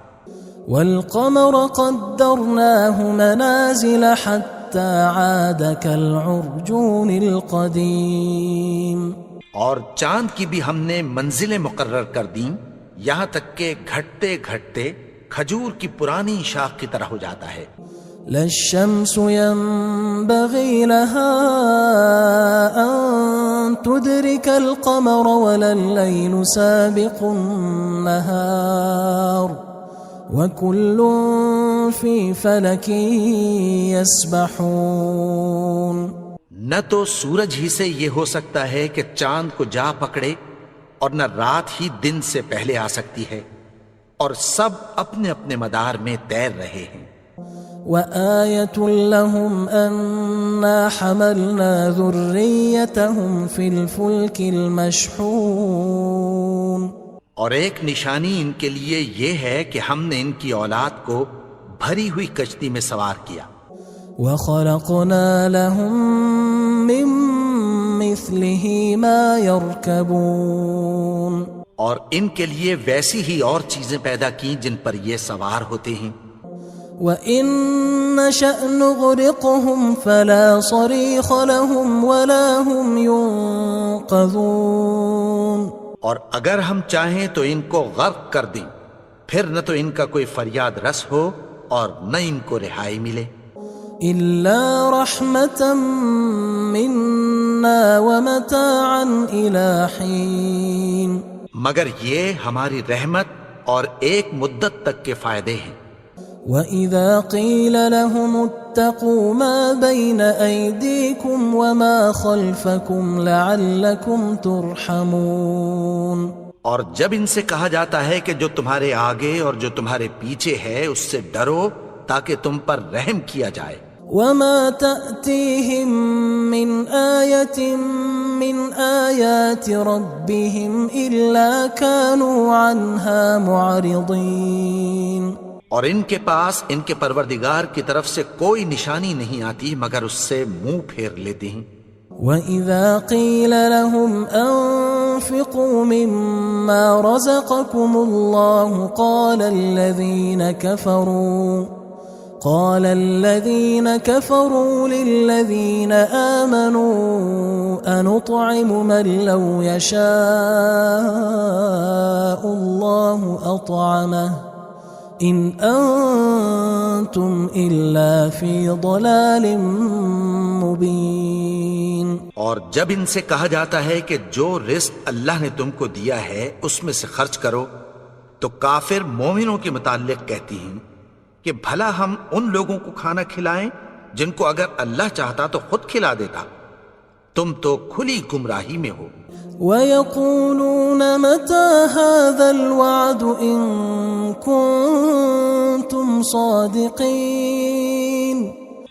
S1: والقمر قدرناه منازل حتى عاد كالعرجون القديم،
S2: اور چاند کی بھی ہم نے منزلیں مقرر کر دیں یہاں تک کہ گھٹتے گھٹتے کھجور کی پرانی شاخ کی طرح ہو جاتا ہے.
S1: لا الشمس ينبغي لها أن تدرك القمر ولا الليل سابق النهار وكل في فلك يسبحون.
S2: نہ تو سورج ہی سے یہ ہو سکتا ہے کہ چاند کو جا پکڑے اور نہ رات ہی دن سے پہلے آ سکتی ہے، اور سب اپنے اپنے مدار میں تیر رہے ہیں.
S1: وآية لهم أنا حملنا ذريتهم في الفلك المشحون.
S2: اور ایک نشانی ان کے لیے یہ ہے کہ ہم نے ان کی اولاد کو بھری ہوئی کشتی میں سوار کیا.
S1: وخلقنا لهم من مثله ما يركبون.
S2: اور ان کے لیے ویسی ہی اور چیزیں پیدا کی جن پر یہ سوار ہوتے ہیں.
S1: وَإِن نَّشَأْ نُغْرِقْهُمْ فَلَا صَرِيخَ لَهُمْ وَلَا هُمْ يُنقَذُونَ.
S2: اور اگر ہم چاہیں تو ان کو غرق کر دیں، پھر نہ تو ان کا کوئی فریاد رس ہو اور نہ ان کو رہائی ملے.
S1: إِلَّا رَحْمَةً مِّنَّا وَمَتَاعًا إِلَى حِينٍ.
S2: مگر یہ ہماری رحمت اور ایک مدت تک کے فائدے ہیں.
S1: وَإِذَا قِيلَ لَهُمُ اتَّقُوا مَا بَيْنَ أَيْدِيكُمْ وَمَا خَلْفَكُمْ لَعَلَّكُمْ تُرْحَمُونَ. اور
S2: جب ان سے کہا جاتا ہے کہ جو تمہارے آگے اور جو تمہارے پیچھے ہے اس سے ڈرو تاکہ تم پر رحم کیا جائے.
S1: وَمَا تَأْتِيهِم مِّنْ آيَةٍ مِّنْ آيَاتِ رَبِّهِمْ إِلَّا كَانُوا عَنْهَا مُعْرِضِينَ.
S2: اور ان کے پاس ان کے پروردگار کی طرف سے کوئی نشانی نہیں آتی مگر اس سے منہ پھیر لیتے ہیں.
S1: وَإِذَا قِيلَ لَهُمْ أَنفِقُوا مِمَّا رَزَقَكُمُ اللَّهُ قَالَ الَّذِينَ كَفَرُوا لِلَّذِينَ آمَنُوا أَنُطْعِمُ مَن لَّوْ يَشَاءُ اللَّهُ أَطْعَمَهُ إِنْ أَنْتُمْ إِلَّا فِي ضَلَالٍ مُبِينٍ.
S2: اور جب ان سے کہا جاتا ہے کہ جو رزق اللہ نے تم کو دیا ہے اس میں سے خرچ کرو، تو کافر مومنوں کے متعلق کہتی ہیں کہ بھلا ہم ان لوگوں کو کھانا کھلائیں جن کو اگر اللہ چاہتا تو خود کھلا دیتا. تم تو کھلی گمراہی میں ہو.
S1: وَيَقُولُونَ مَتَى هَذَا الْوَعْدُ إِن كُنتُمْ صَادِقِينَ.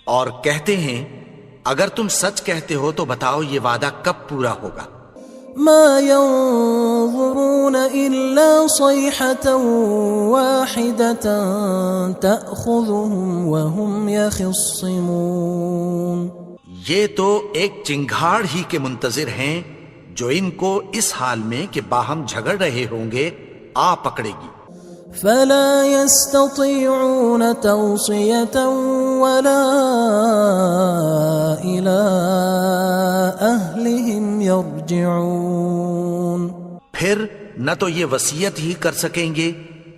S2: اور کہتے ہیں اگر تم سچ کہتے ہو تو بتاؤ یہ وعدہ کب پورا ہوگا.
S1: مَا يَنظُرُونَ إِلَّا صَيْحَةً وَاحِدَةً تَأْخُذُهُمْ وَهُمْ يَخِصِّمُونَ.
S2: یہ تو ایک چنگھاڑ ہی کے منتظر ہیں جو ان کو اس حال میں کہ باہم جھگڑ رہے ہوں گے آ پکڑے گی.
S1: فَلَا يَسْتَطِيعُونَ تَوْصِيَةً وَلَا إِلَىٰ أَهْلِهِمْ يَرْجِعُونَ.
S2: پھر نہ تو یہ وصیت ہی کر سکیں گے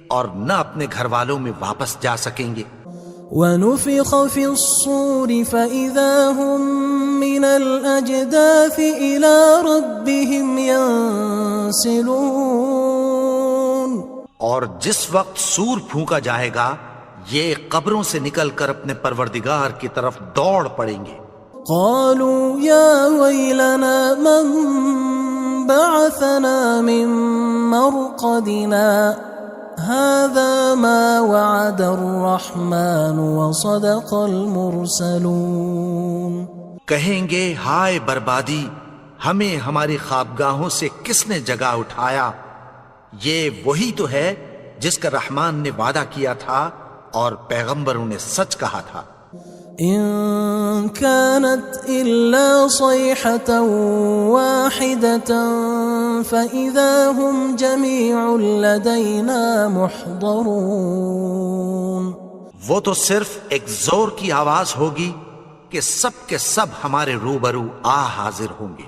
S2: اور نہ اپنے گھر والوں میں واپس جا سکیں گے.
S1: وَنُفِخَ فِي الصُّورِ فَإِذَا هُم مِّنَ الْأَجْدَاثِ إِلَىٰ رَبِّهِمْ يَنسِلُونَ.
S2: اور جس وقت سور پھونکا جائے گا یہ قبروں سے نکل کر اپنے پروردگار کی طرف دوڑ پڑیں گے.
S1: قالوا يا ويلنا من بعثنا من مرقدنا هذا ما وعد الرحمن وصدق المرسلون.
S2: کہیں گے ہائے بربادی، ہمیں ہماری خوابگاہوں سے کس نے جگا اٹھایا. یہ وہی تو ہے جس کا رحمان نے وعدہ کیا تھا اور پیغمبروں نے سچ کہا تھا.
S1: إن كانت إلا صيحة واحدة فإذا هم جميع لدينا محضرون.
S2: وہ تو صرف ایک زور کی آواز ہوگی کہ سب کے سب ہمارے روبرو حاضر ہوں گے.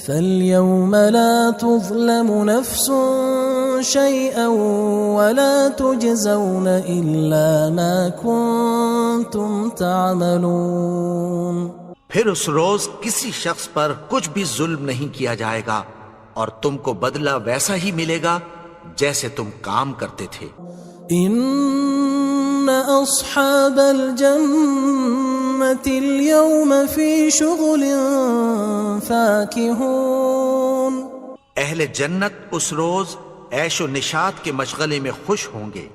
S1: فَالْيَوْمَ لَا تُظْلَمُ نَفْسٌ شيئا ولا تجزون إلا ما كنتم تعملون.
S2: پھر اس روز کسی شخص پر کچھ بھی ظلم نہیں کیا جائے گا اور تم کو بدلہ ویسا ہی ملے گا جیسے تم کام کرتے تھے.
S1: ان اصحاب الجنة اليوم في شغل فاكهون.
S2: اہل جنت اس روز عیش و نشاط کے مشغلے میں خوش ہوں گے.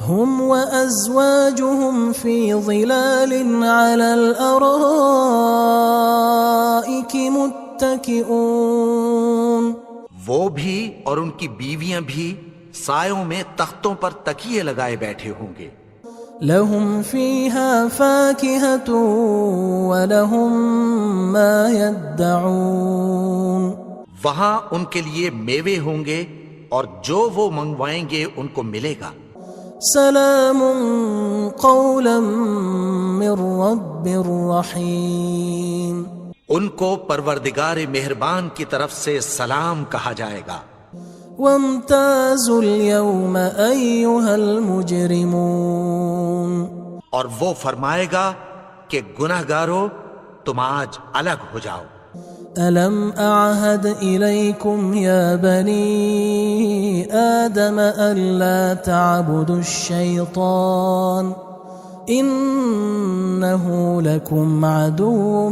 S1: هم وأزواجهم في ظلال على الأرائك متكئون.
S2: وہ بھی اور ان کی بیویاں بھی سایوں میں تختوں پر تکیے لگائے بیٹھے ہوں گے.
S1: لهم فيها فاكهة ولهم ما يدعون.
S2: وہاں ان کے لیے میوے ہوں گے اور جو وہ منگوائیں گے ان کو ملے گا.
S1: سلام قولا من رب رحیم.
S2: ان کو پروردگار مہربان کی طرف سے سلام کہا جائے گا.
S1: وامتازوا اليوم أيها المجرمون.
S2: اور وہ فرمائے گا کہ گناہگارو تم آج الگ ہو جاؤ.
S1: ألم أعهد إليكم يا بني آدم ألا تعبدوا الشيطان إنه لكم عدو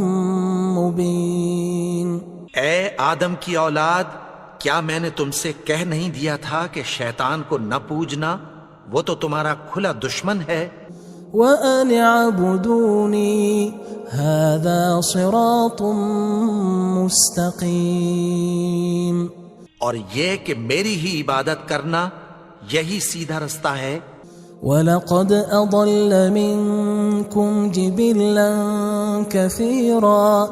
S1: مبين.
S2: اے آدم کی اولاد، کیا میں نے تم سے کہہ نہیں دیا تھا کہ شیطان کو نہ پوجنا، وہ تو تمہارا کھلا دشمن ہے.
S1: وَأَنِ اعْبُدُونِي هَذَا صِرَاطٌ مُسْتَقِيمٌ.
S2: اور یہ کہ میری ہی عبادت کرنا یہی سیدھا رستہ ہے.
S1: وَلَقَدْ أَضَلَّ مِنكُمْ جِبِلًّا كَثِيرًا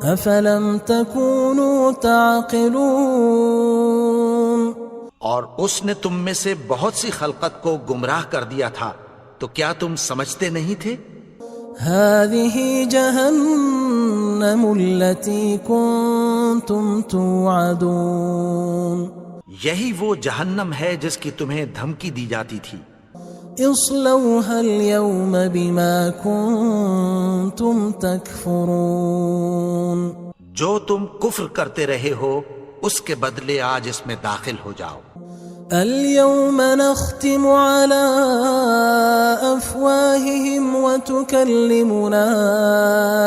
S1: أَفَلَمْ تَكُونُوا تَعْقِلُونَ.
S2: اور اس نے تم میں سے بہت سی خلقت کو گمراہ کر دیا تھا، تو کیا تم سمجھتے نہیں تھے؟
S1: هذه جهنم التي كنتم توعدون.
S2: یہی وہ جہنم ہے جس کی تمہیں دھمکی دی جاتی تھی.
S1: اصلوها اليوم بما كنتم تكفرون.
S2: جو تم کفر کرتے رہے ہو اس کے بدلے آج اس میں داخل ہو جاؤ.
S1: اليوم نختم على أفواههم وتكلمنا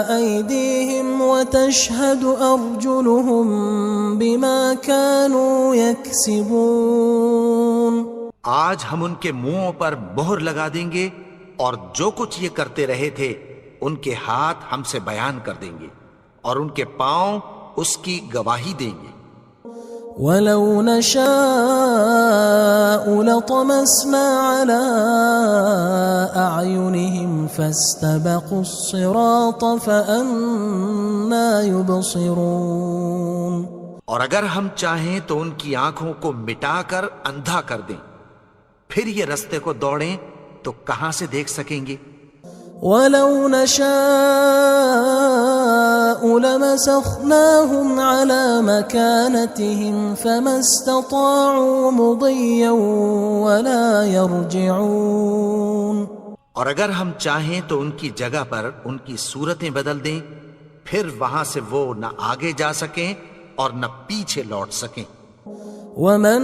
S1: أيديهم وتشهد أرجلهم بما كانوا يكسبون.
S2: آج ہم ان کے منہوں پر مہر لگا دیں گے اور جو کچھ یہ کرتے رہے تھے ان کے ہاتھ ہم سے بیان کر دیں گے اور ان کے پاؤں اس کی گواہی دیں گے.
S1: وَلَوْ نَشَاءُ لَطَمَسْنَا عَلَىٰ أَعْيُنِهِمْ فَاسْتَبَقُوا الصِّرَاطَ فَأَنَّىٰ يُبْصِرُونَ.
S2: اور اگر ہم چاہیں تو ان کی آنکھوں کو مٹا کر اندھا کر دیں، پھر یہ رستے کو دوڑیں تو کہاں سے دیکھ سکیں گے.
S1: وَلَوْ نَشَاءُ لَمَسَخْنَاهُمْ عَلَىٰ مَكَانَتِهِمْ فَمَا اسْتَطَاعُوا مُضِيًّا وَلَا يَرْجِعُونَ.
S2: اور اگر ہم چاہیں تو ان کی جگہ پر ان کی صورتیں بدل دیں، پھر وہاں سے وہ نہ آگے جا سکیں اور نہ پیچھے لوٹ سکیں.
S1: وَمَن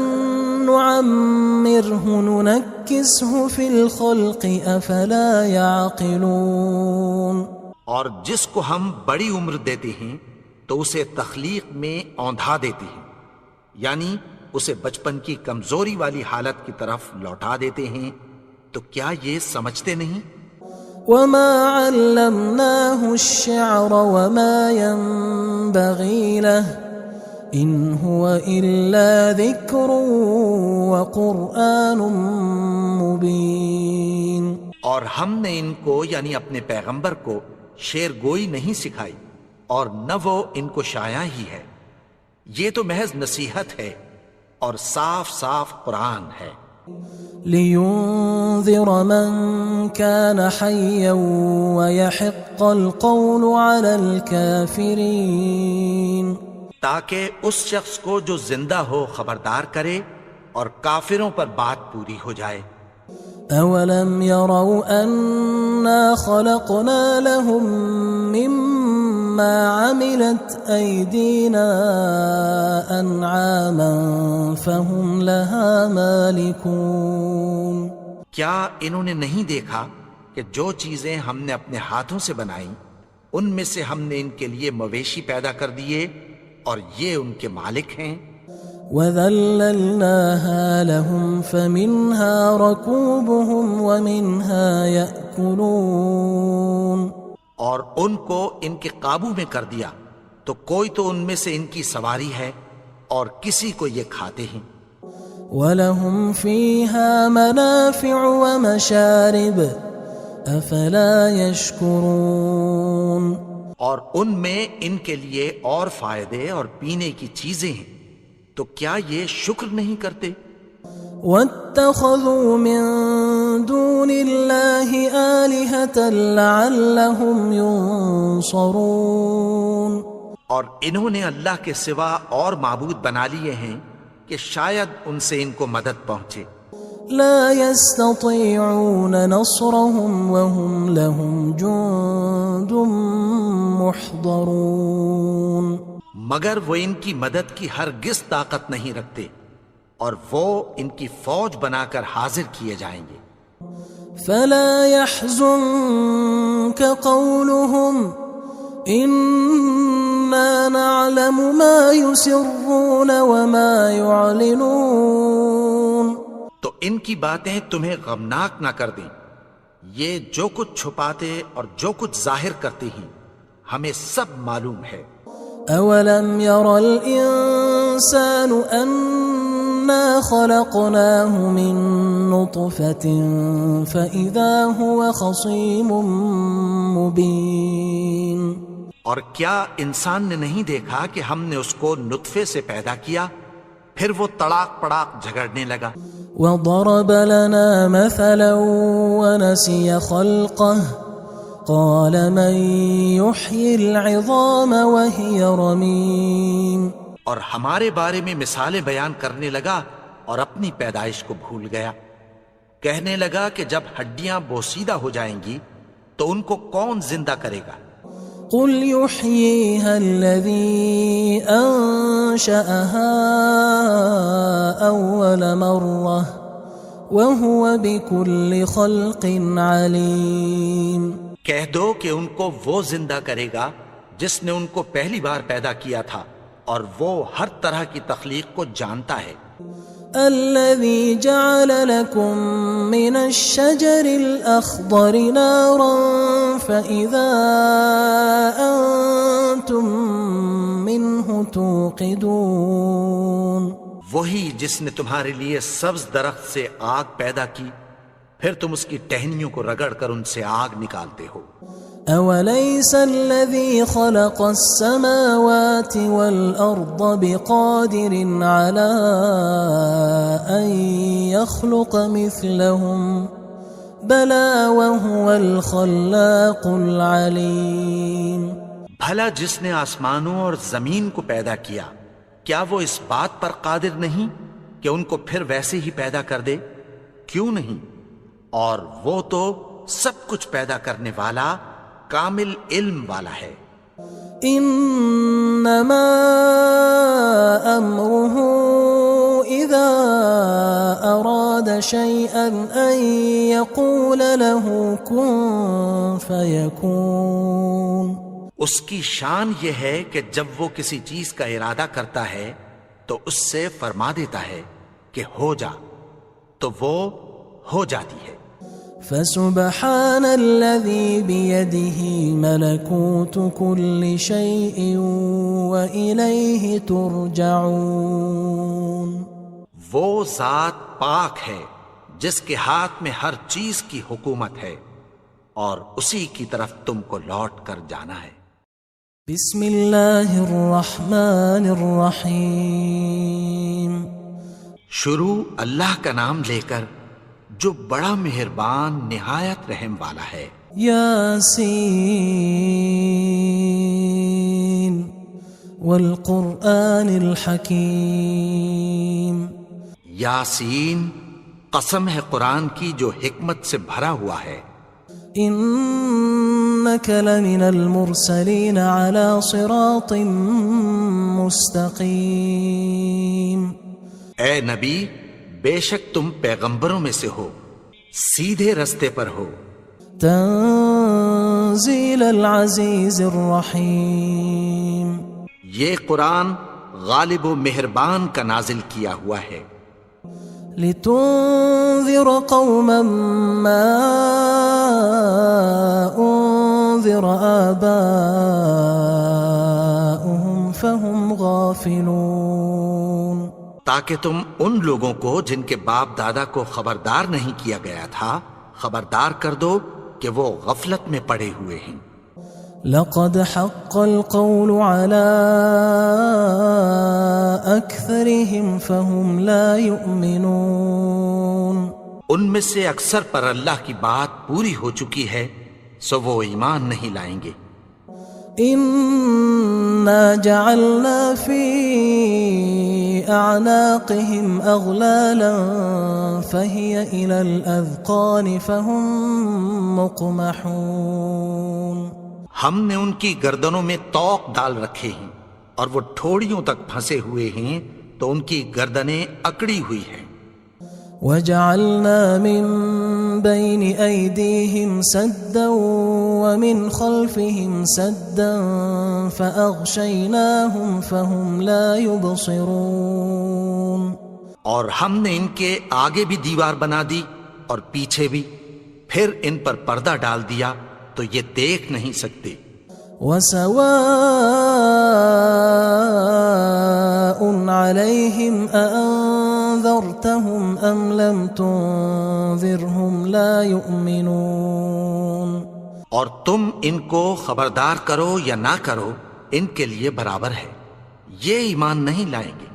S1: نُعَمِّرْهُ نُنَكِّسْهُ فِي الْخَلْقِ أَفَلَا يَعْقِلُونَ.
S2: اور جس کو ہم بڑی عمر دیتے ہیں تو اسے تخلیق میں اوندھا دیتے ہیں، یعنی اسے بچپن کی کمزوری والی حالت کی طرف لوٹا دیتے ہیں. تو کیا یہ سمجھتے نہیں؟
S1: وَمَا عَلَّمْنَاهُ الشِّعْرَ وَمَا يَنبَغِي لَهُ إِنْ هُوَ إِلَّا ذِكْرٌ وَقُرْآنٌ مُبِينٌ.
S2: اور ہم نے ان کو یعنی اپنے پیغمبر کو شعر گوئی نہیں سکھائی اور نہ وہ ان کو شاعر ہی ہے، یہ تو محض نصیحت ہے اور صاف صاف قرآن ہے.
S1: لِيُنذِرَ مَن كَانَ حَيًّا وَيَحِقَّ الْقَوْلُ عَلَى الْكَافِرِينَ.
S2: تاکہ اس شخص کو جو زندہ ہو خبردار کرے اور کافروں پر بات پوری ہو جائے۔
S1: أولم يروا أنا خلقنا لهم مما عملت أيدينا أنعاما فهم لها مالكون؟
S2: کیا انہوں نے نہیں دیکھا کہ جو چیزیں ہم نے اپنے ہاتھوں سے بنائیں ان میں سے ہم نے ان کے لیے مویشی پیدا کر دیے اور یہ ان کے مالک ہیں۔
S1: وَذَلَّلْنَاهَا لَهُمْ فَمِنْهَا رَكُوبُهُمْ وَمِنْهَا يَأْكُلُونَ،
S2: اور ان کو ان کے قابو میں کر دیا تو کوئی تو ان میں سے ان کی سواری ہے اور کسی کو یہ کھاتے ہیں۔
S1: وَلَهُمْ فِيهَا مَنَافِعُ وَمَشَارِبُ أَفَلَا يَشْكُرُونَ،
S2: اور ان میں ان کے لیے اور فائدے اور پینے کی چیزیں ہیں، تو کیا یہ شکر نہیں کرتے؟
S1: وَاتَّخَذُوا مِن دُونِ اللَّهِ آلِهَةً لَعَلَّهُمْ يُنصَرُونَ،
S2: اور انہوں نے اللہ کے سوا اور معبود بنا لیے ہیں کہ شاید ان سے ان کو مدد پہنچے۔
S1: لا يستطيعون نصرهم وهم لهم جند محضرون،
S2: مگر وہ ان کی مدد کی ہرگز طاقت نہیں رکھتے اور وہ ان کی فوج بنا کر حاضر کیے جائیں گے۔
S1: فلا يحزنك قولهم إنا نعلم ما يسرون وما يعلنون،
S2: تو ان کی باتیں تمہیں غمناک نہ کر دیں، یہ جو کچھ چھپاتے اور جو کچھ ظاہر کرتے ہیں ہمیں سب معلوم ہے۔
S1: أولم ير الإنسان أنا خلقناه من نطفة فإذا هو خصيم مبين،
S2: اور کیا انسان نے نہیں دیکھا کہ ہم نے اس کو نطفے سے پیدا کیا پھر وہ تڑاک پڑاک جھگڑنے لگا۔
S1: وضرب لنا مثلا ونسي خلقه قال من يحيي العظام وهي رميم،
S2: اور ہمارے بارے میں مثالیں بیان کرنے لگا اور اپنی پیدائش کو بھول گیا۔ کہنے لگا کہ جب ہڈیاں بوسیدہ ہو جائیں گی تو ان کو کون زندہ کرے گا؟
S1: قل يحييها الذي أنشأها أول مرة وهو بكل خلق عليم،
S2: کہہ دو کہ ان کو وہ زندہ کرے گا جس نے ان کو پہلی بار پیدا کیا تھا اور وہ ہر طرح کی تخلیق کو جانتا ہے۔
S1: الذي جعل لكم من الشجر الأخضر نارا فإذا أنتم منه توقدون،
S2: وہی جس نے تمہارے لیے سبز درخت سے آگ پیدا کی پھر تم اس کی ٹہنیوں کو رگڑ کر ان سے آگ نکالتے ہو۔
S1: أوليس الذي خلق السماوات والأرض بقادر على أن يخلق مثلهم بلى وهو الخلاق العليم،
S2: بھلا جس نے آسمانوں اور زمین کو پیدا کیا کیا وہ اس بات پر قادر نہیں کہ ان کو پھر ویسے ہی پیدا کر دے؟ کیوں نہیں؟ اور وہ تو سب کچھ پیدا کرنے والا کامل علم والا ہے۔
S1: انما امره اذا اراد شيئا ان يقول له كن فيكون،
S2: اس کی شان یہ ہے کہ جب وہ کسی چیز کا ارادہ کرتا ہے تو اس سے فرما دیتا ہے کہ ہو جا، تو وہ ہو جاتی ہے۔
S1: فسبحان الذي بيده ملكوت كل شيء وإليه ترجعون،
S2: وہ ذات پاک ہے جس کے ہاتھ میں ہر چیز کی حکومت ہے اور اسی کی طرف تم کو لوٹ کر جانا ہے۔
S1: بسم اللہ الرحمن الرحیم،
S2: شروع اللہ کا نام لے کر جو بڑا مہربان نہایت رحم والا ہے۔
S1: یاسین والقرآن الحکیم،
S2: یاسین، قسم ہے قرآن کی جو حکمت سے بھرا ہوا ہے.
S1: إنك لمن المرسلين على صراط مستقيم.
S2: اے نبی، بے شک تم پیغمبروں میں سے ہو، سیدھے رستے پر ہو.
S1: تنزيل العزيز الرحيم.
S2: یہ قرآن غالب و مہربان کا نازل کیا ہوا ہے.
S1: لتنذر قوما ما أنذر آباؤهم فهم غافلون.
S2: تاکہ تم ان لوگوں کو جن کے باپ دادا کو خبردار نہیں کیا گیا تھا خبردار کر دو کہ وہ غفلت میں پڑے ہوئے ہیں.
S1: لقد حق القول على أكثرهم فهم لا يؤمنون.
S2: ان میں سے اکثر پر اللہ کی بات پوری ہو چکی ہے سو وہ ایمان نہیں لائیں گے.
S1: إنا جعلنا في أعناقهم أغلالا فهي إلى الأذقان فهم مقمحون.
S2: ہم نے ان کی گردنوں میں طوق ڈال رکھے ہیں اور وہ ٹھوڑیوں تک پھنسے ہوئے ہیں تو ان کی گردنیں اکڑی ہوئی ہیں.
S1: وجعلنا من بين أيديهم سدا ومن خلفهم سدا فأغشيناهم فهم لا يبصرون.
S2: اور ہم نے ان کے آگے بھی دیوار بنا دی اور پیچھے بھی، پھر ان پر پردہ ڈال دیا تو یہ دیکھ نہیں سکتے.
S1: وسواء عليهم أأنذرتهم أم لم تنذرهم لا يؤمنون.
S2: اور تم ان کو خبردار کرو یا نہ کرو ان کے لیے برابر ہے، یہ ایمان نہیں لائیں گے.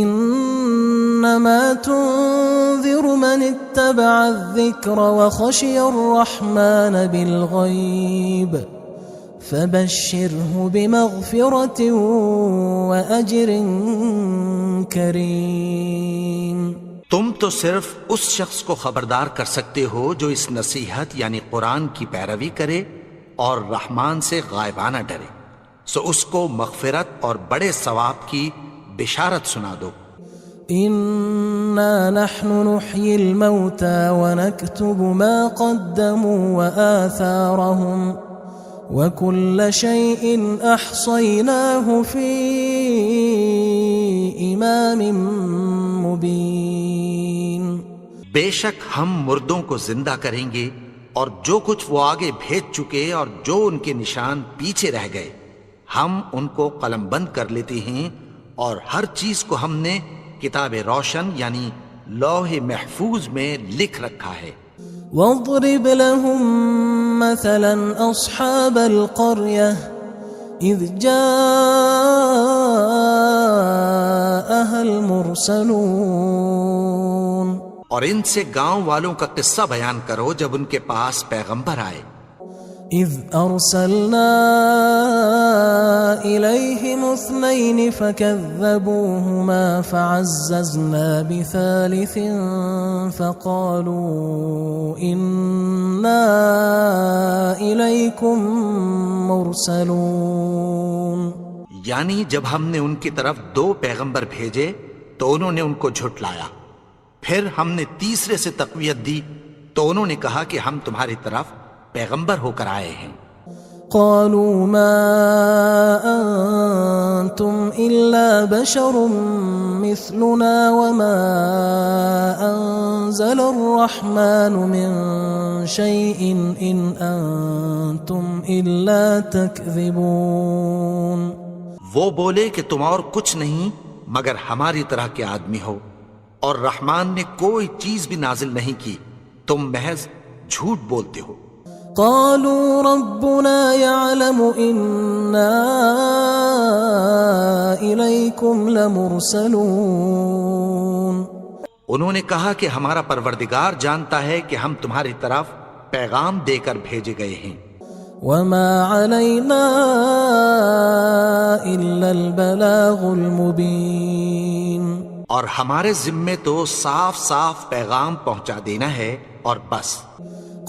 S1: انما تنذر من اتبع الذکر وخشی الرحمن بالغیب فبشره بمغفرة وأجر کریم.
S2: تم تو صرف اس شخص کو خبردار کر سکتے ہو جو اس نصیحت یعنی قرآن کی پیروی کرے اور رحمان سے غائبانہ ڈرے، سو اس کو مغفرت اور بڑے ثواب کی بشارت سنا دو.
S1: إنا نحن نحيي الموتى ونكتب ما قدموا وآثارهم وكل شيء أحصيناه في إمام مبين.
S2: بے شک ہم مردوں کو زندہ کریں گے اور جو کچھ وہ آگے بھیج چکے اور جو ان کے نشان پیچھے رہ گئے ہم ان کو قلم بند کر لیتے ہیں، اور ہر چیز کو ہم نے کتاب روشن یعنی لوح محفوظ میں لکھ رکھا ہے.
S1: واضرب لهم مثلا أصحاب القرية إذ جاءها المرسلون.
S2: اور ان سے گاؤں والوں کا قصہ بیان کرو جب ان کے پاس پیغمبر آئے.
S1: إذ أرسلنا إليهم 2 فكذبوهما فعززنا بثالث فقالوا إنا إليكم مرسلون.
S2: یعنی جب ہم نے ان کی طرف 2 پیغمبر بھیجے تو انہوں نے ان کو جھٹلایا، پھر ہم نے تیسرے سے تقویت دی تو انہوں نے کہا کہ ہم تمہاری طرف پیغمبر ہو کر آئے ہیں.
S1: قالوا ما أنتم إلا بشر مثلنا وما أنزل الرحمن من شيء إن أنتم إلا تكذبون.
S2: وہ بولے کہ تم اور کچھ نہیں مگر ہماری طرح کے آدمی ہو، اور رحمان نے کوئی چیز بھی نازل نہیں کی، تم محض جھوٹ بولتے ہو.
S1: قالوا ربنا يعلم إنا إليكم لمرسلون.
S2: انہوں نے کہا کہ ہمارا پروردگار جانتا ہے کہ ہم تمہاری طرف پیغام دے کر بھیجے گئے ہیں.
S1: وما علينا إلا البلاغ المبين.
S2: اور ہمارے ذمے تو صاف صاف پیغام پہنچا دینا ہے اور بس.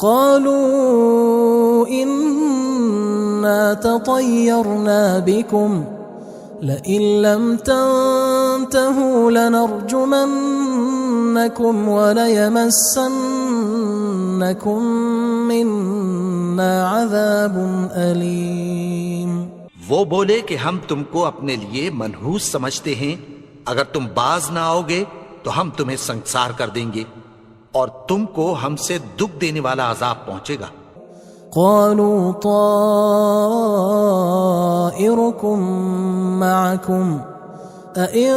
S1: قالوا إنا تطيرنا بكم لئن لم تنتهوا لنرجمنكم وليمسنكم منا عذاب أليم.
S2: وہ بولے کہ ہم تم کو اپنے لیے منحوس سمجھتے ہیں، اگر تم باز نہ آؤ گے تو ہم تمہیں سنگسار کر دیں گے اور تم کو ہم سے دکھ دینے والا عذاب پہنچے گا.
S1: قالوا طائركم معكم أئن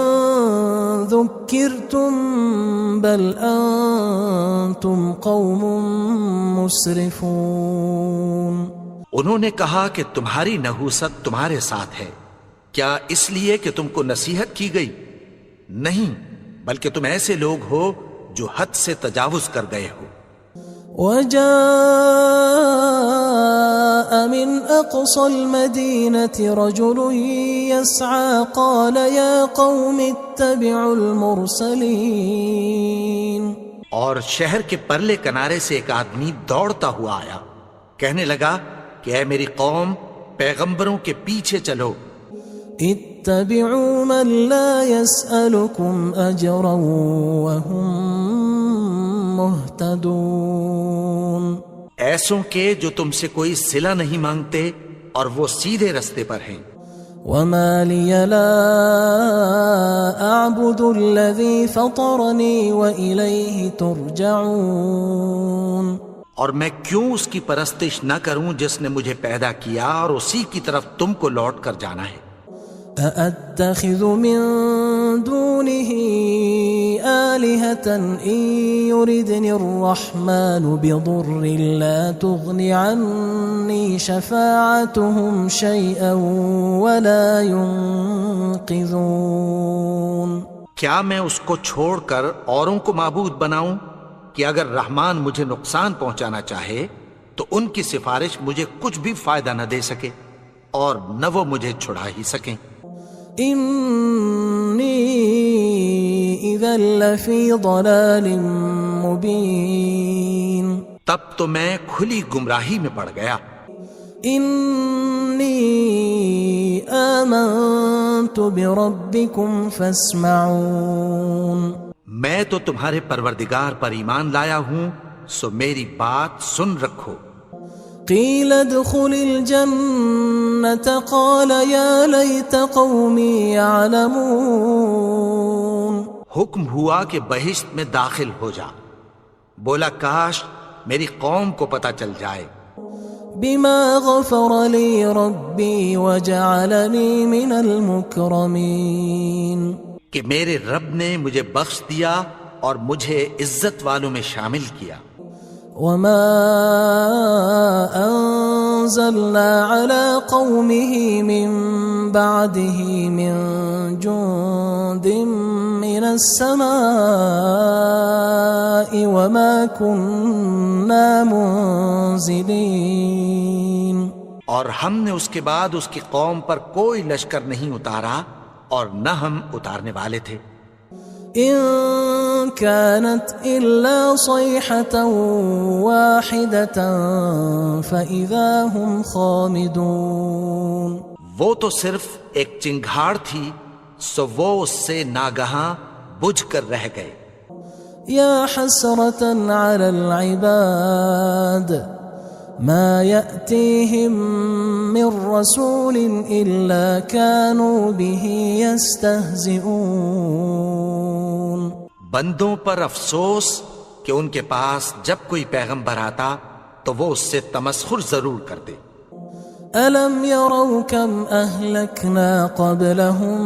S1: ذكرتم بل أنتم قوم مسرفون.
S2: انہوں نے کہا کہ تمہاری نحوست تمہارے ساتھ ہے، کیا اس لیے کہ تم کو نصیحت کی گئی؟ نہیں، بلکہ تم ایسے لوگ ہو جو حد سے تجاوز کر گئے ہو.
S1: وجاء من أقصى المدينة رجل يسعى قال يا قوم اتبعوا المرسلين.
S2: اور شہر کے پرلے کنارے سے ایک آدمی دوڑتا ہوا آیا، کہنے لگا کہ اے میری قوم، پیغمبروں کے پیچھے چلو.
S1: اتبعوا من لا يسألكم أجرا وهم مهتدون.
S2: ایسوں کے جو تم سے کوئی صلہ نہیں مانگتے اور وہ سیدھے رستے پر ہیں.
S1: وما لي لا أعبد الذي فطرني وإليه ترجعون.
S2: اور میں کیوں اس کی پرستش نہ کروں جس نے مجھے پیدا کیا اور اسی کی طرف تم کو لوٹ کر جانا ہے.
S1: أأتخذ من دونه آلهة إن يردني الرحمن بضر لا تغن عني شفاعتهم شيئا ولا ينقذون.
S2: کیا میں اس کو چھوڑ کر اوروں کو معبود بناؤں کہ اگر رحمان مجھے نقصان پہنچانا چاہے تو ان کی سفارش مجھے کچھ بھی فائدہ نہ دے سکے اور نہ وہ مجھے چھڑا ہی سکیں.
S1: إني إذا لفي ضلال مبين.
S2: تب تو میں کھلی گمراہی میں پڑ گیا.
S1: إني آمنت بربكم فاسمعون.
S2: میں تو تمہارے پروردگار پر ایمان لایا ہوں، سو میری بات سن رکھو.
S1: قيل ادخل الجنة قال يا ليت قومي يعلمون.
S2: حکم ہوا کہ بہشت میں داخل ہو جا. بولا کاش میری قوم کو پتہ چل جائے.
S1: بما غفر لي ربي وجعلني من المكرمين.
S2: کہ میرے رب نے مجھے بخش دیا اور مجھے عزت والوں میں شامل کیا.
S1: وما أنزلنا على قومه من بعده من جند من السماء وما كنا منزلين.
S2: اور ہم نے اس کے بعد اس کی قوم پر کوئی لشکر نہیں اتارا اور نہ ہم اتارنے والے تھے.
S1: إن كانت إلا صيحة واحدة فإذا هم خامدون.
S2: وہ تو صرف ایک چنگھاڑ تھی، سو وہ اس سے ناگہاں بجھ کر رہ گئے.
S1: يا حسرة على العباد ما يأتيهم من رسول إلا كانوا به يستهزئون.
S2: بندوں پر افسوس کہ ان کے پاس جب کوئی پیغمبر آتا تو وہ اس سے تمسخر ضرور کرتے.
S1: ألم يروا كم أهلكنا قبلهم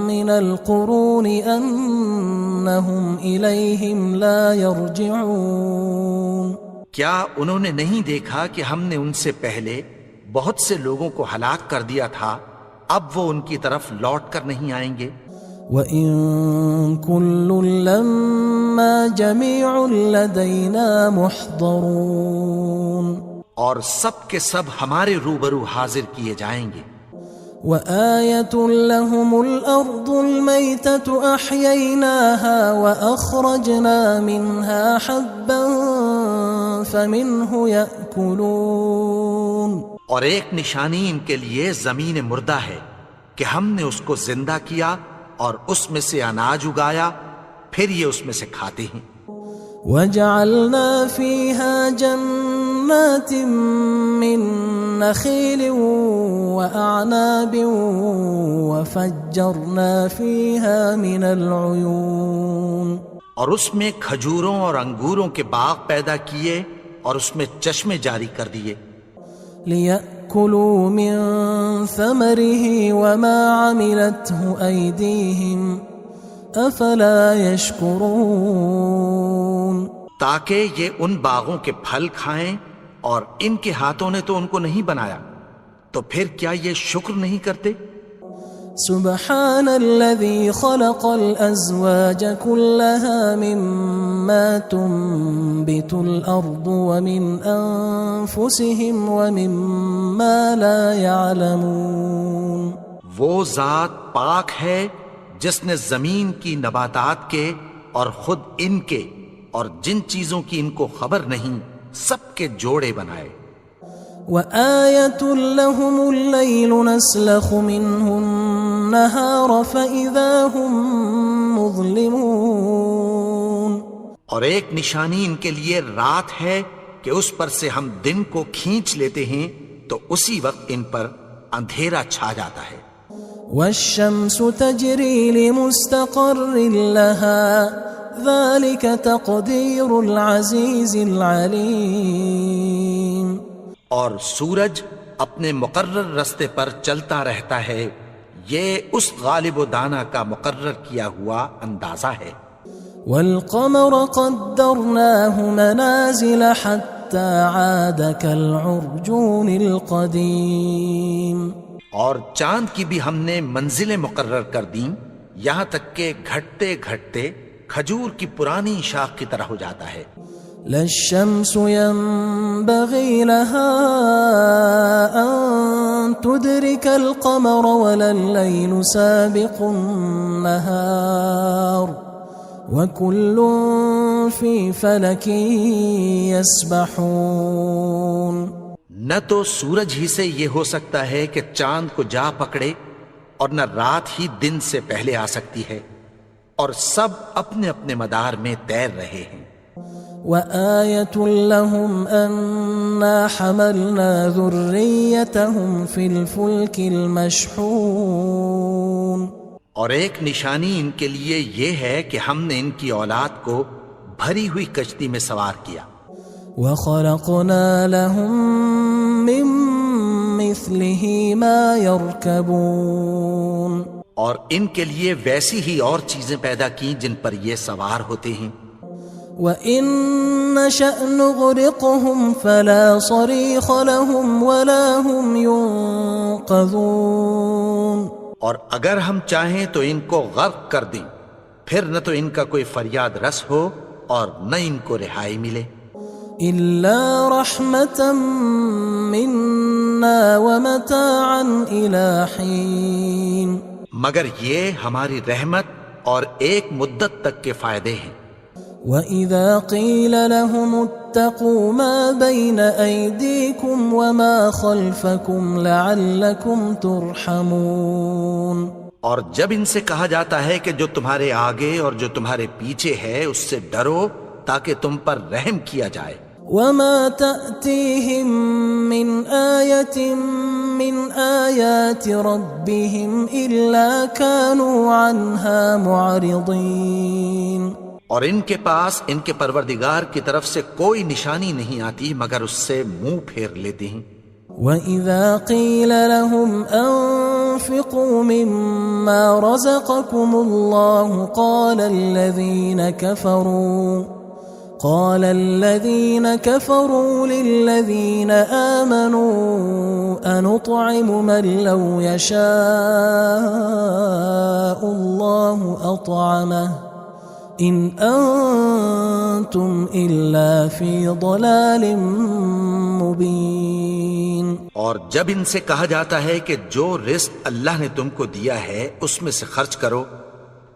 S1: من القرون أنهم إليهم لا يرجعون.
S2: کیا انہوں نے نہیں دیکھا کہ ہم نے ان سے پہلے بہت سے لوگوں کو ہلاک کر دیا تھا، اب وہ ان کی طرف لوٹ کر نہیں آئیں گے.
S1: وَإِن كُلٌّ لَمَّا جَمِيعٌ لَدَيْنَا مُحْضَرُونَ.
S2: اور سب کے سب ہمارے روبرو حاضر کیے جائیں گے.
S1: وآية لهم الأرض الميتة أحييناها وأخرجنا منها حبا فمنه يأكلون.
S2: اور ایک نشانی ان کے لیے زمین مردہ ہے کہ ہم نے اس کو زندہ کیا اور اس میں سے اناج اگایا، پھر یہ اس میں سے کھاتے ہیں.
S1: وجعلنا فيها جنات من نخيل وأعناب وفجرنا فيها من العيون.
S2: اور اس میں کھجوروں اور انگوروں کے باغ پیدا کیے اور اس میں چشمے جاری کر دیے.
S1: ليأكلوا من ثمره وما عملته أيديهم أفلا يشكرون.
S2: تاکہ یہ ان باغوں کے پھل کھائیں اور ان کے ہاتھوں نے تو ان کو نہیں بنایا، تو پھر کیا یہ شکر نہیں کرتے؟
S1: سبحان الذي خلق الأزواج كلها مما تنبت الأرض ومن أنفسهم ومما لا يعلمون.
S2: وہ ذات پاک ہے جس نے زمین کی نباتات کے اور خود ان کے اور جن چیزوں کی ان کو خبر نہیں سب کے جوڑے بنائے.
S1: وآية لهم الليل نسلخ منه النهار فإذا هم مظلمون.
S2: اور ایک نشانی ان کے لیے رات ہے کہ اس پر سے ہم دن کو کھینچ لیتے ہیں تو اسی وقت ان پر اندھیرا چھا جاتا ہے.
S1: والشمس تجري لمستقر لها ذلك تقدير العزيز العليم.
S2: اور سورج اپنے مقرر رستے پر چلتا رہتا ہے، یہ اس غالب و دانا کا مقرر کیا ہوا اندازہ ہے.
S1: والقمر قدرناه منازل حتى عاد كالعرجون القديم.
S2: اور چاند کی بھی ہم نے منزلیں مقرر کر دیں یہاں تک کہ گھٹتے گھٹتے کھجور کی پرانی شاخ کی طرح ہو جاتا ہے.
S1: لا الشمس ينبغي لها أن تدرك القمر ولا الليل سابق النهار وكل في فلك يسبحون.
S2: نہ تو سورج ہی سے یہ ہو سکتا ہے کہ چاند کو جا پکڑے اور نہ رات ہی دن سے پہلے آ سکتی ہے، اور سب اپنے اپنے مدار میں تیر رہے ہیں.
S1: وآية لهم أنا حملنا ذريتهم في الفلك المشحون.
S2: اور ایک نشانی ان کے لیے یہ ہے کہ ہم نے ان کی اولاد کو بھری ہوئی کشتی میں سوار کیا.
S1: وخلقنا لهم من مثله ما يركبون.
S2: اور ان کے لیے ویسی ہی اور چیزیں پیدا کی جن پر یہ سوار ہوتے ہیں.
S1: وَإِن نَّشَأْ نُغْرِقْهُمْ فَلَا صَرِيخَ لَهُمْ وَلَا هُمْ يُنقَذُونَ.
S2: اور اگر ہم چاہیں تو ان کو غرق کر دیں، پھر نہ تو ان کا کوئی فریاد رس ہو اور نہ ان کو رہائی ملے.
S1: إِلَّا رَحْمَةً مِنَّا وَمَتَاعًا إِلَى حِينٍ.
S2: مگر یہ ہماری رحمت اور ایک مدت تک کے فائدے ہیں.
S1: وَإِذَا قِيلَ لَهُمُ اتَّقُوا مَا بَيْنَ أَيْدِيكُمْ وَمَا خَلْفَكُمْ لَعَلَّكُمْ تُرْحَمُونَ.
S2: اور جب ان سے کہا جاتا ہے کہ جو تمہارے آگے اور جو تمہارے پیچھے ہے اس سے ڈرو تاکہ تم پر رحم کیا جائے.
S1: وَمَا تَأْتِيهِم مِّنْ آيَةٍ مِّنْ آيَاتِ رَبِّهِمْ إِلَّا كَانُوا عَنْهَا مُعْرِضِينَ.
S2: اور ان کے پاس ان کے پروردگار کی طرف سے کوئی نشانی نہیں آتی مگر اس سے منہ پھیر لیتے ہیں.
S1: وَإِذَا قِيلَ لَهُمْ أَنفِقُوا مِمَّا رَزَقَكُمُ اللَّهُ قال الذين كفروا للذين آمنوا أنطعم من لو يشاء الله أطعمه إن أنتم إلا في ضلال مبين.
S2: اور جب ان سے کہا جاتا ہے کہ جو رزق اللہ نے تم کو دیا ہے اس میں سے خرچ کرو،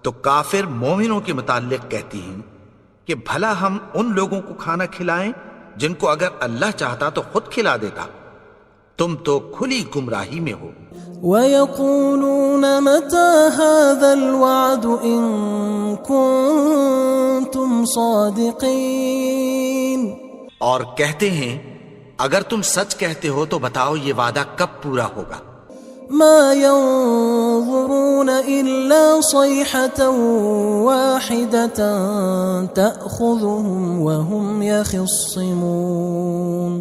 S2: تو کافر مومنوں کے متعلق کہتی ہیں کہ بھلا ہم ان لوگوں کو کھانا کھلائیں جن کو اگر اللہ چاہتا تو خود کھلا دیتا. تم تو کھلی گمراہی میں ہو.
S1: وَيَقُولُونَ مَتَى هَذَا الْوَعْدُ إِن كُنتُمْ صَادِقِينَ.
S2: اور کہتے ہیں اگر تم سچ کہتے ہو تو بتاؤ یہ وعدہ کب پورا ہوگا.
S1: مَا يَنظُرُونَ إِلَّا صَيْحَةً وَاحِدَةً تَأْخُذُهُمْ وَهُمْ يَخِصِّمُونَ.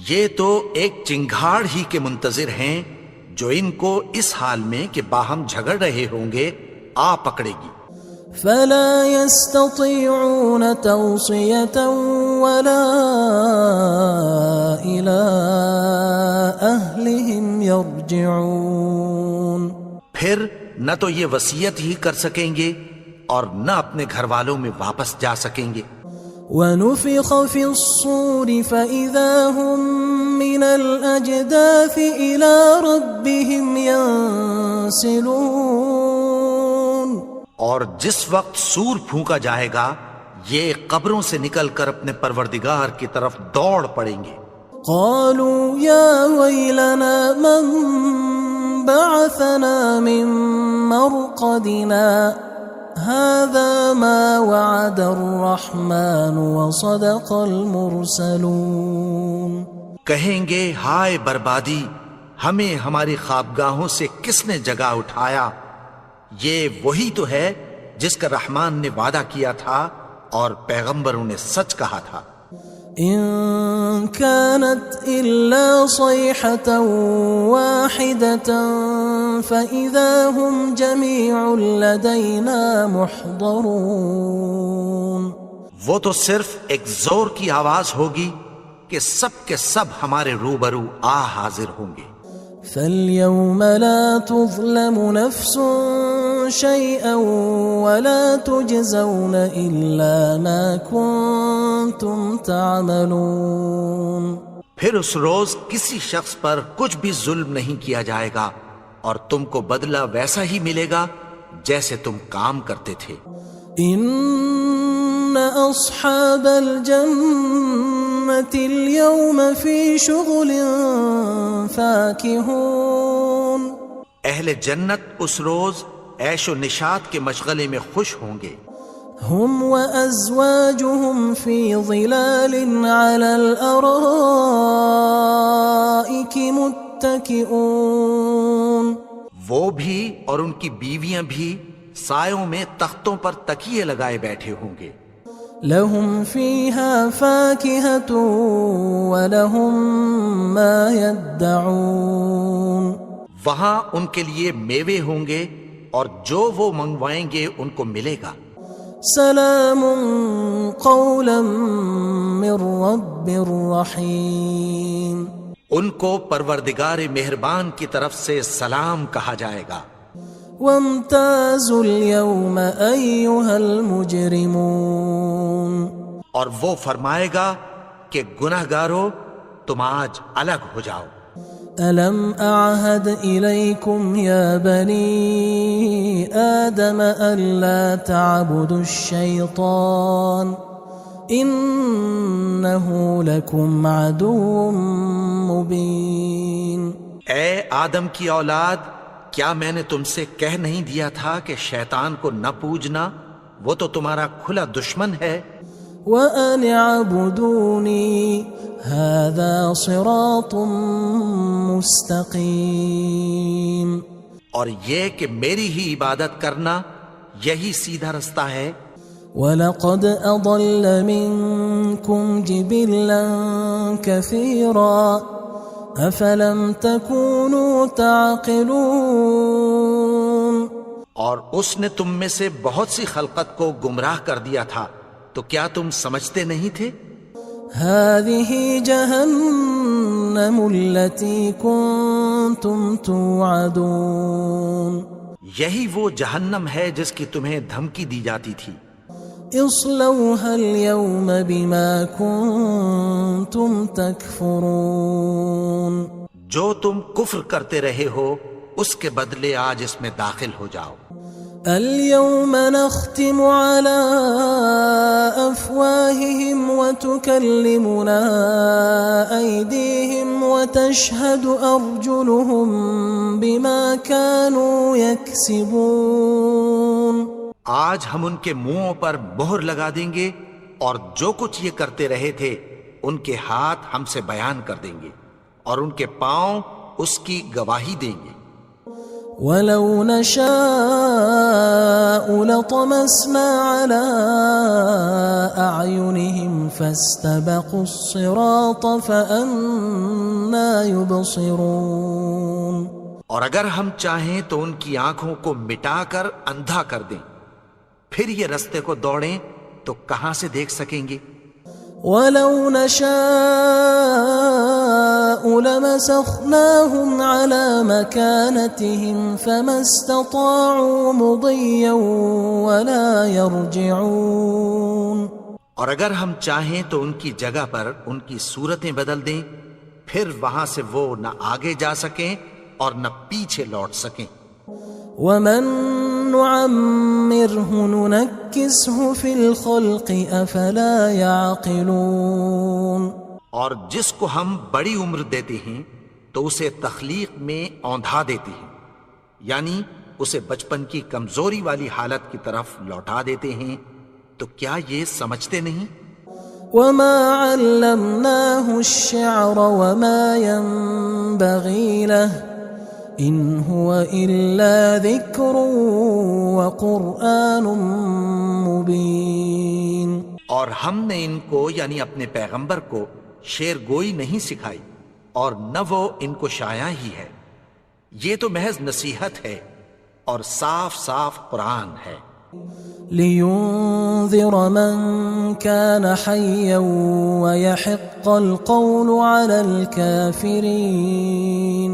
S1: یہ تو ایک چنگھاڑ ہی کے منتظر ہیں جو ان کو اس حال میں کہ باہم جھگڑ رہے ہوں گے آ پکڑے گی. فلا يستطيعون توصية ولا إلى أهلهم يرجعون. پھر نہ تو یہ وصیت ہی کر سکیں گے اور نہ اپنے گھر والوں میں واپس جا سکیں گے. وَنُفِخَ فِي الصُّورِ فَإِذَا هُمْ مِنَ الْأَجْدَاثِ إِلَى رَبِّهِمْ يَنْسِلُونَ. اور جس وقت سور پھونکا جائے گا یہ قبروں سے نکل کر اپنے پروردگار کی طرف دوڑ پڑیں گے. قالوا يا ويلنا من بعثنا من مرقدنا هذا ما وعد الرحمن وصدق المرسلون. کہیں گے ہائے بربادی، ہمیں ہماری خوابگاہوں سے کس نے جگا اٹھایا؟ یہ وہی تو ہے جس کا رحمان نے وعدہ کیا تھا اور پیغمبروں نے سچ کہا تھا. ان كانت الا صيحة واحدة فاذا هم جميع لدينا محضرون. وہ تو صرف ایک زور کی آواز ہوگی کہ سب کے سب ہمارے روبرو حاضر ہوں گے. فَالْيَوْمَ لَا تُظْلَمُ نَفْسٌ شَيْئًا وَلَا تُجْزَوْنَ إِلَّا مَا كُنْتُمْ تَعْمَلُونَ. پھر اس روز کسی شخص پر کچھ بھی ظلم نہیں کیا جائے گا اور تم کو بدلہ ویسا ہی ملے گا جیسے تم کام کرتے تھے. ان اصحاب الجنة اليوم في شغل فاكهون. اہل جنت اس روز عیش و نشاط کے مشغلے میں خوش ہوں گے. هم وازواجهم في ظلال على الارائك متكئون. وہ بھی اور ان کی بیویاں بھی سایوں میں تختوں پر تکیے لگائے بیٹھے ہوں گے. لهم فيها فاكهة ولهم ما يدعون. وہاں ان کے لیے میوے ہوں گے اور جو وہ منگوائیں گے ان کو ملے گا. سلام قولا من رب رحیم. ان کو پروردگار مہربان کی طرف سے سلام کہا جائے گا. وامتازوا اليوم أيها المجرمون. اور وہ فرمائے گا کہ گناہگارو تم آج الگ ہو جاؤ. ألم أعهد إليكم يا بني آدم ألا تعبدوا الشيطان إنه لكم عدو مبين. اے آدم کی اولاد، کیا میں نے تم سے کہہ نہیں دیا تھا کہ شیطان کو نہ پوجنا، وہ تو تمہارا کھلا دشمن ہے. وَأَنِ اعْبُدُونِي هَذَا صِرَاطٌ مُسْتَقِيمٌ. اور یہ کہ میری ہی عبادت کرنا یہی سیدھا رستہ ہے. وَلَقَدْ أَضَلَّ مِنْكُمْ جِبِلًّا كَثِيرًا أَفَلَمْ تَكُونُوا تَعْقِلُونَ. اور اس نے تم میں سے بہت سی خلقت کو گمراہ کر دیا تھا، تو کیا تم سمجھتے نہیں تھے؟ هذه جهنم التي كنتم توعدون. یہی وہ جہنم ہے جس کی تمہیں دھمکی دی جاتی تھی.
S3: اصلوها اليوم بما كنتم تكفرون
S1: جو تم کفر کرتے رہے ہو اس کے بدلے آج اس میں داخل ہو جاؤ.
S3: اليوم نختم على أفواههم وتكلمنا أيديهم وتشهد أرجلهم بما كانوا يكسبون.
S1: آج ہم ان کے منہوں پر مہر لگا دیں گے اور جو کچھ یہ کرتے رہے تھے ان کے ہاتھ ہم سے بیان کر دیں گے اور ان کے پاؤں اس کی گواہی دیں گے.
S3: وَلَوْ نَشَاءُ لَطَمَسْنَا عَلَىٰ أَعْيُنِهِمْ فَاسْتَبَقُوا الصِّرَاطَ فَأَنَّىٰ يُبْصِرُونَ.
S1: اور اگر ہم چاہیں تو ان کی آنکھوں کو مٹا کر اندھا کر دیں، پھر یہ رستے کو دوڑیں تو کہاں سے دیکھ سکیں گے.
S3: وَلَوْ نَشَاءُ لَمَسَخْنَاهُمْ عَلَىٰ مَكَانَتِهِمْ فَمَا اسْتَطَاعُوا مُضِيًّا وَلَا يَرْجِعُونَ.
S1: اور اگر ہم چاہیں تو ان کی جگہ پر ان کی صورتیں بدل دیں، پھر وہاں سے وہ نہ آگے جا سکیں اور نہ پیچھے لوٹ سکیں.
S3: وَمَن نُعَمِّرْهُ نُنَكِّسْهُ فِي الْخَلْقِ أَفَلَا يَعْقِلُونَ.
S1: اور جس کو ہم بڑی عمر دیتے ہیں تو اسے تخلیق میں اوندھا دیتے ہیں، یعنی اسے بچپن کی کمزوری والی حالت کی طرف لوٹا دیتے ہیں. تو کیا یہ سمجھتے نہیں؟
S3: وَمَا عَلَّمْنَاهُ الشِّعْرَ وَمَا يَنبَغِي لَهُ إِنْ هُوَ إِلَّا ذِكْرٌ وَقُرْآنٌ مُبِينٌ.
S1: اور ہم نے ان کو یعنی اپنے پیغمبر کو شعر گوئی نہیں سکھائی اور نہ وہ ان کو شایع ہی ہے، یہ تو محض نصیحت ہے اور صاف صاف قرآن ہے.
S3: لِيُنذِرَ مَن كَانَ حَيًّا وَيَحِقَّ الْقَوْلُ عَلَى الْكَافِرِينَ.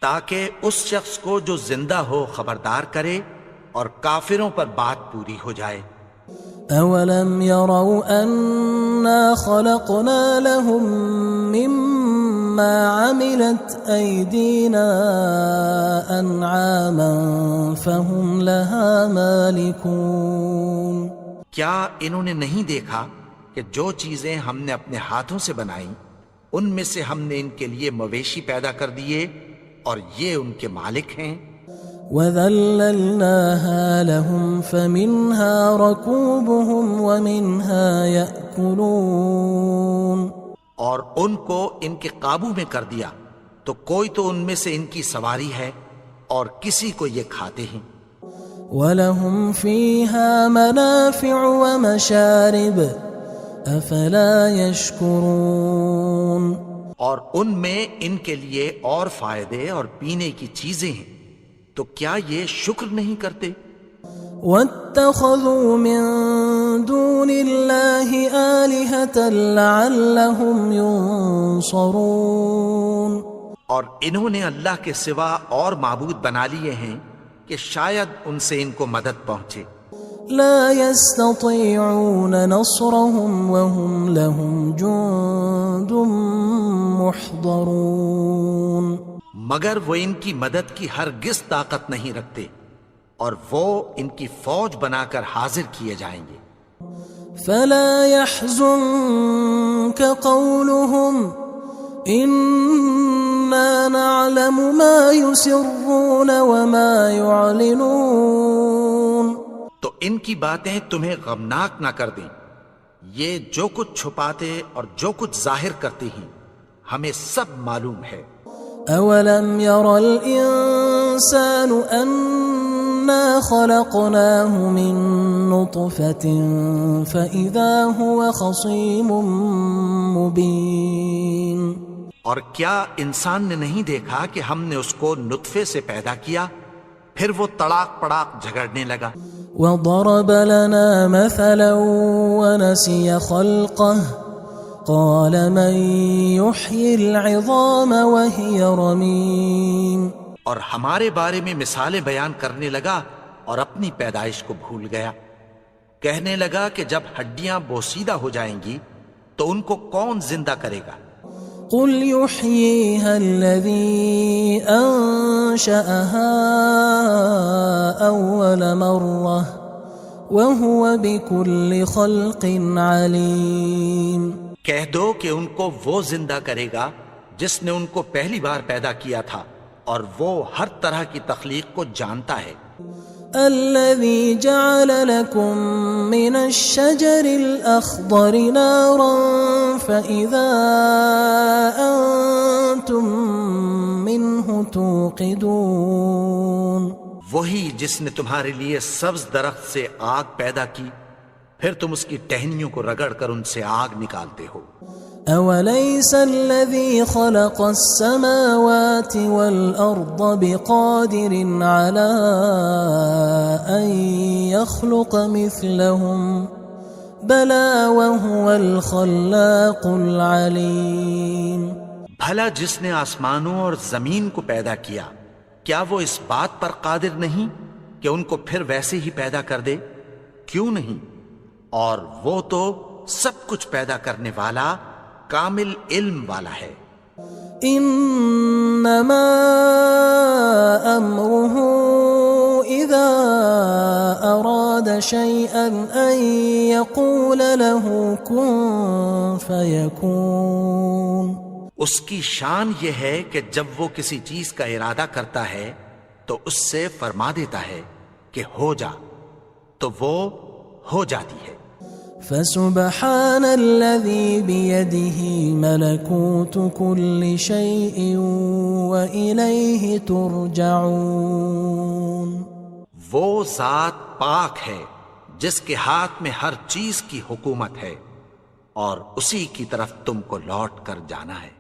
S1: تاکہ اس شخص کو جو زندہ ہو خبردار کرے اور کافروں پر بات پوری ہو جائے.
S3: أَوَلَمْ يَرَوْا أَنَّا خَلَقْنَا لَهُم مِّمَّا عَمِلَتْ أَيْدِينَا أَنْعَامًا فَهُمْ لَهَا مَالِكُونَ.
S1: کیا انہوں نے نہیں دیکھا کہ جو چیزیں ہم نے اپنے ہاتھوں سے بنائیں ان میں سے ہم نے ان کے لیے مویشی پیدا کر دیے اور یہ ان کے مالک ہیں.
S3: وَذَلَّلْنَاهَا لَهُمْ فَمِنْهَا رَكُوبُهُمْ وَمِنْهَا يَأْكُلُونَ.
S1: اور ان کو ان کے قابو میں کر دیا تو کوئی تو ان میں سے ان کی سواری ہے اور کسی کو یہ کھاتے ہیں.
S3: وَلَهُمْ فِيهَا مَنَافِعُ وَمَشَارِبُ أَفَلَا يَشْكُرُونَ.
S1: اور ان میں ان کے لیے اور فائدے اور پینے کی چیزیں ہیں، تو کیا یہ شکر نہیں کرتے؟
S3: وَاتَّخَذُوا مِن دُونِ اللَّهِ آلِهَةً لَعَلَّهُمْ يُنصَرُونَ.
S1: اور انہوں نے اللہ کے سوا اور معبود بنا لیے ہیں کہ شاید ان سے ان کو مدد پہنچے.
S3: لا يستطيعون نصرهم وهم لهم جند محضرون.
S1: مگر وہ ان کی مدد کی ہرگز طاقت نہیں رکھتے اور وہ ان کی فوج بنا کر حاضر کیے جائیں گے.
S3: فلا يحزنك قولهم إنا نعلم ما يسرون وما يعلنون.
S1: تو ان کی باتیں تمہیں غمناک نہ کر دیں، یہ جو کچھ چھپاتے اور جو کچھ ظاہر کرتے ہیں ہمیں سب معلوم ہے.
S3: أَوَلَمْ يَرَ الْإِنسَانُ أَنَّا خَلَقْنَاهُ مِن نُّطْفَةٍ فَإِذَا هُوَ خَصِيمٌ مُّبِينٌ.
S1: اور کیا انسان نے نہیں دیکھا کہ ہم نے اس کو نطفے سے پیدا کیا، پھر وہ تڑاک پڑاک جھگڑنے لگا.
S3: وَضَرَبَ لَنَا مَثَلًا وَنَسِيَ خَلْقَهُ قَالَ مَن يُحْيِي الْعِظَامَ وَهِيَ رَمِيمٌ.
S1: اور ہمارے بارے میں مثالیں بیان کرنے لگا اور اپنی پیدائش کو بھول گیا. کہنے لگا کہ جب ہڈیاں بوسیدہ ہو جائیں گی تو ان کو کون زندہ کرے گا؟
S3: قل يحييها الذي أنشأها أول مرة وهو بكل خلق عليم.
S1: کہہ دو کہ ان کو وہ زندہ کرے گا جس نے ان کو پہلی بار پیدا کیا تھا اور وہ ہر طرح کی تخلیق کو جانتا ہے.
S3: الذي جعل لكم من الشجر الأخضر نارا فإذا أنتم منه توقدون.
S1: وہی جس نے تمہارے لیے سبز درخت سے آگ پیدا کی پھر تم اس کی ٹہنیوں کو رگڑ کر ان سے آگ نکالتے ہو.
S3: أوليس الذي خلق السماوات والأرض بقادر على أن يخلق مثلهم بلى وهو الخلاق العليم.
S1: بھلا جس نے آسمانوں اور زمین کو پیدا کیا کیا وہ اس بات پر قادر نہیں کہ ان کو پھر ویسے ہی پیدا کر دے؟ کیوں نہیں؟ اور وہ تو سب کچھ پیدا کرنے والا کامل علم والا ہے.
S3: انما امره اذا اراد شيئا ان يقول له كن فيكون.
S1: اس کی شان یہ ہے کہ جب وہ کسی چیز کا ارادہ کرتا ہے تو اس سے فرما دیتا ہے کہ ہو جا تو وہ ہو جاتی ہے.
S3: فسبحان الذي بيده ملكوت كل شيء وإليه ترجعون.
S1: وہ ذات پاک ہے جس کے ہاتھ میں ہر چیز کی حکومت ہے اور اسی کی طرف تم کو لوٹ کر جانا ہے.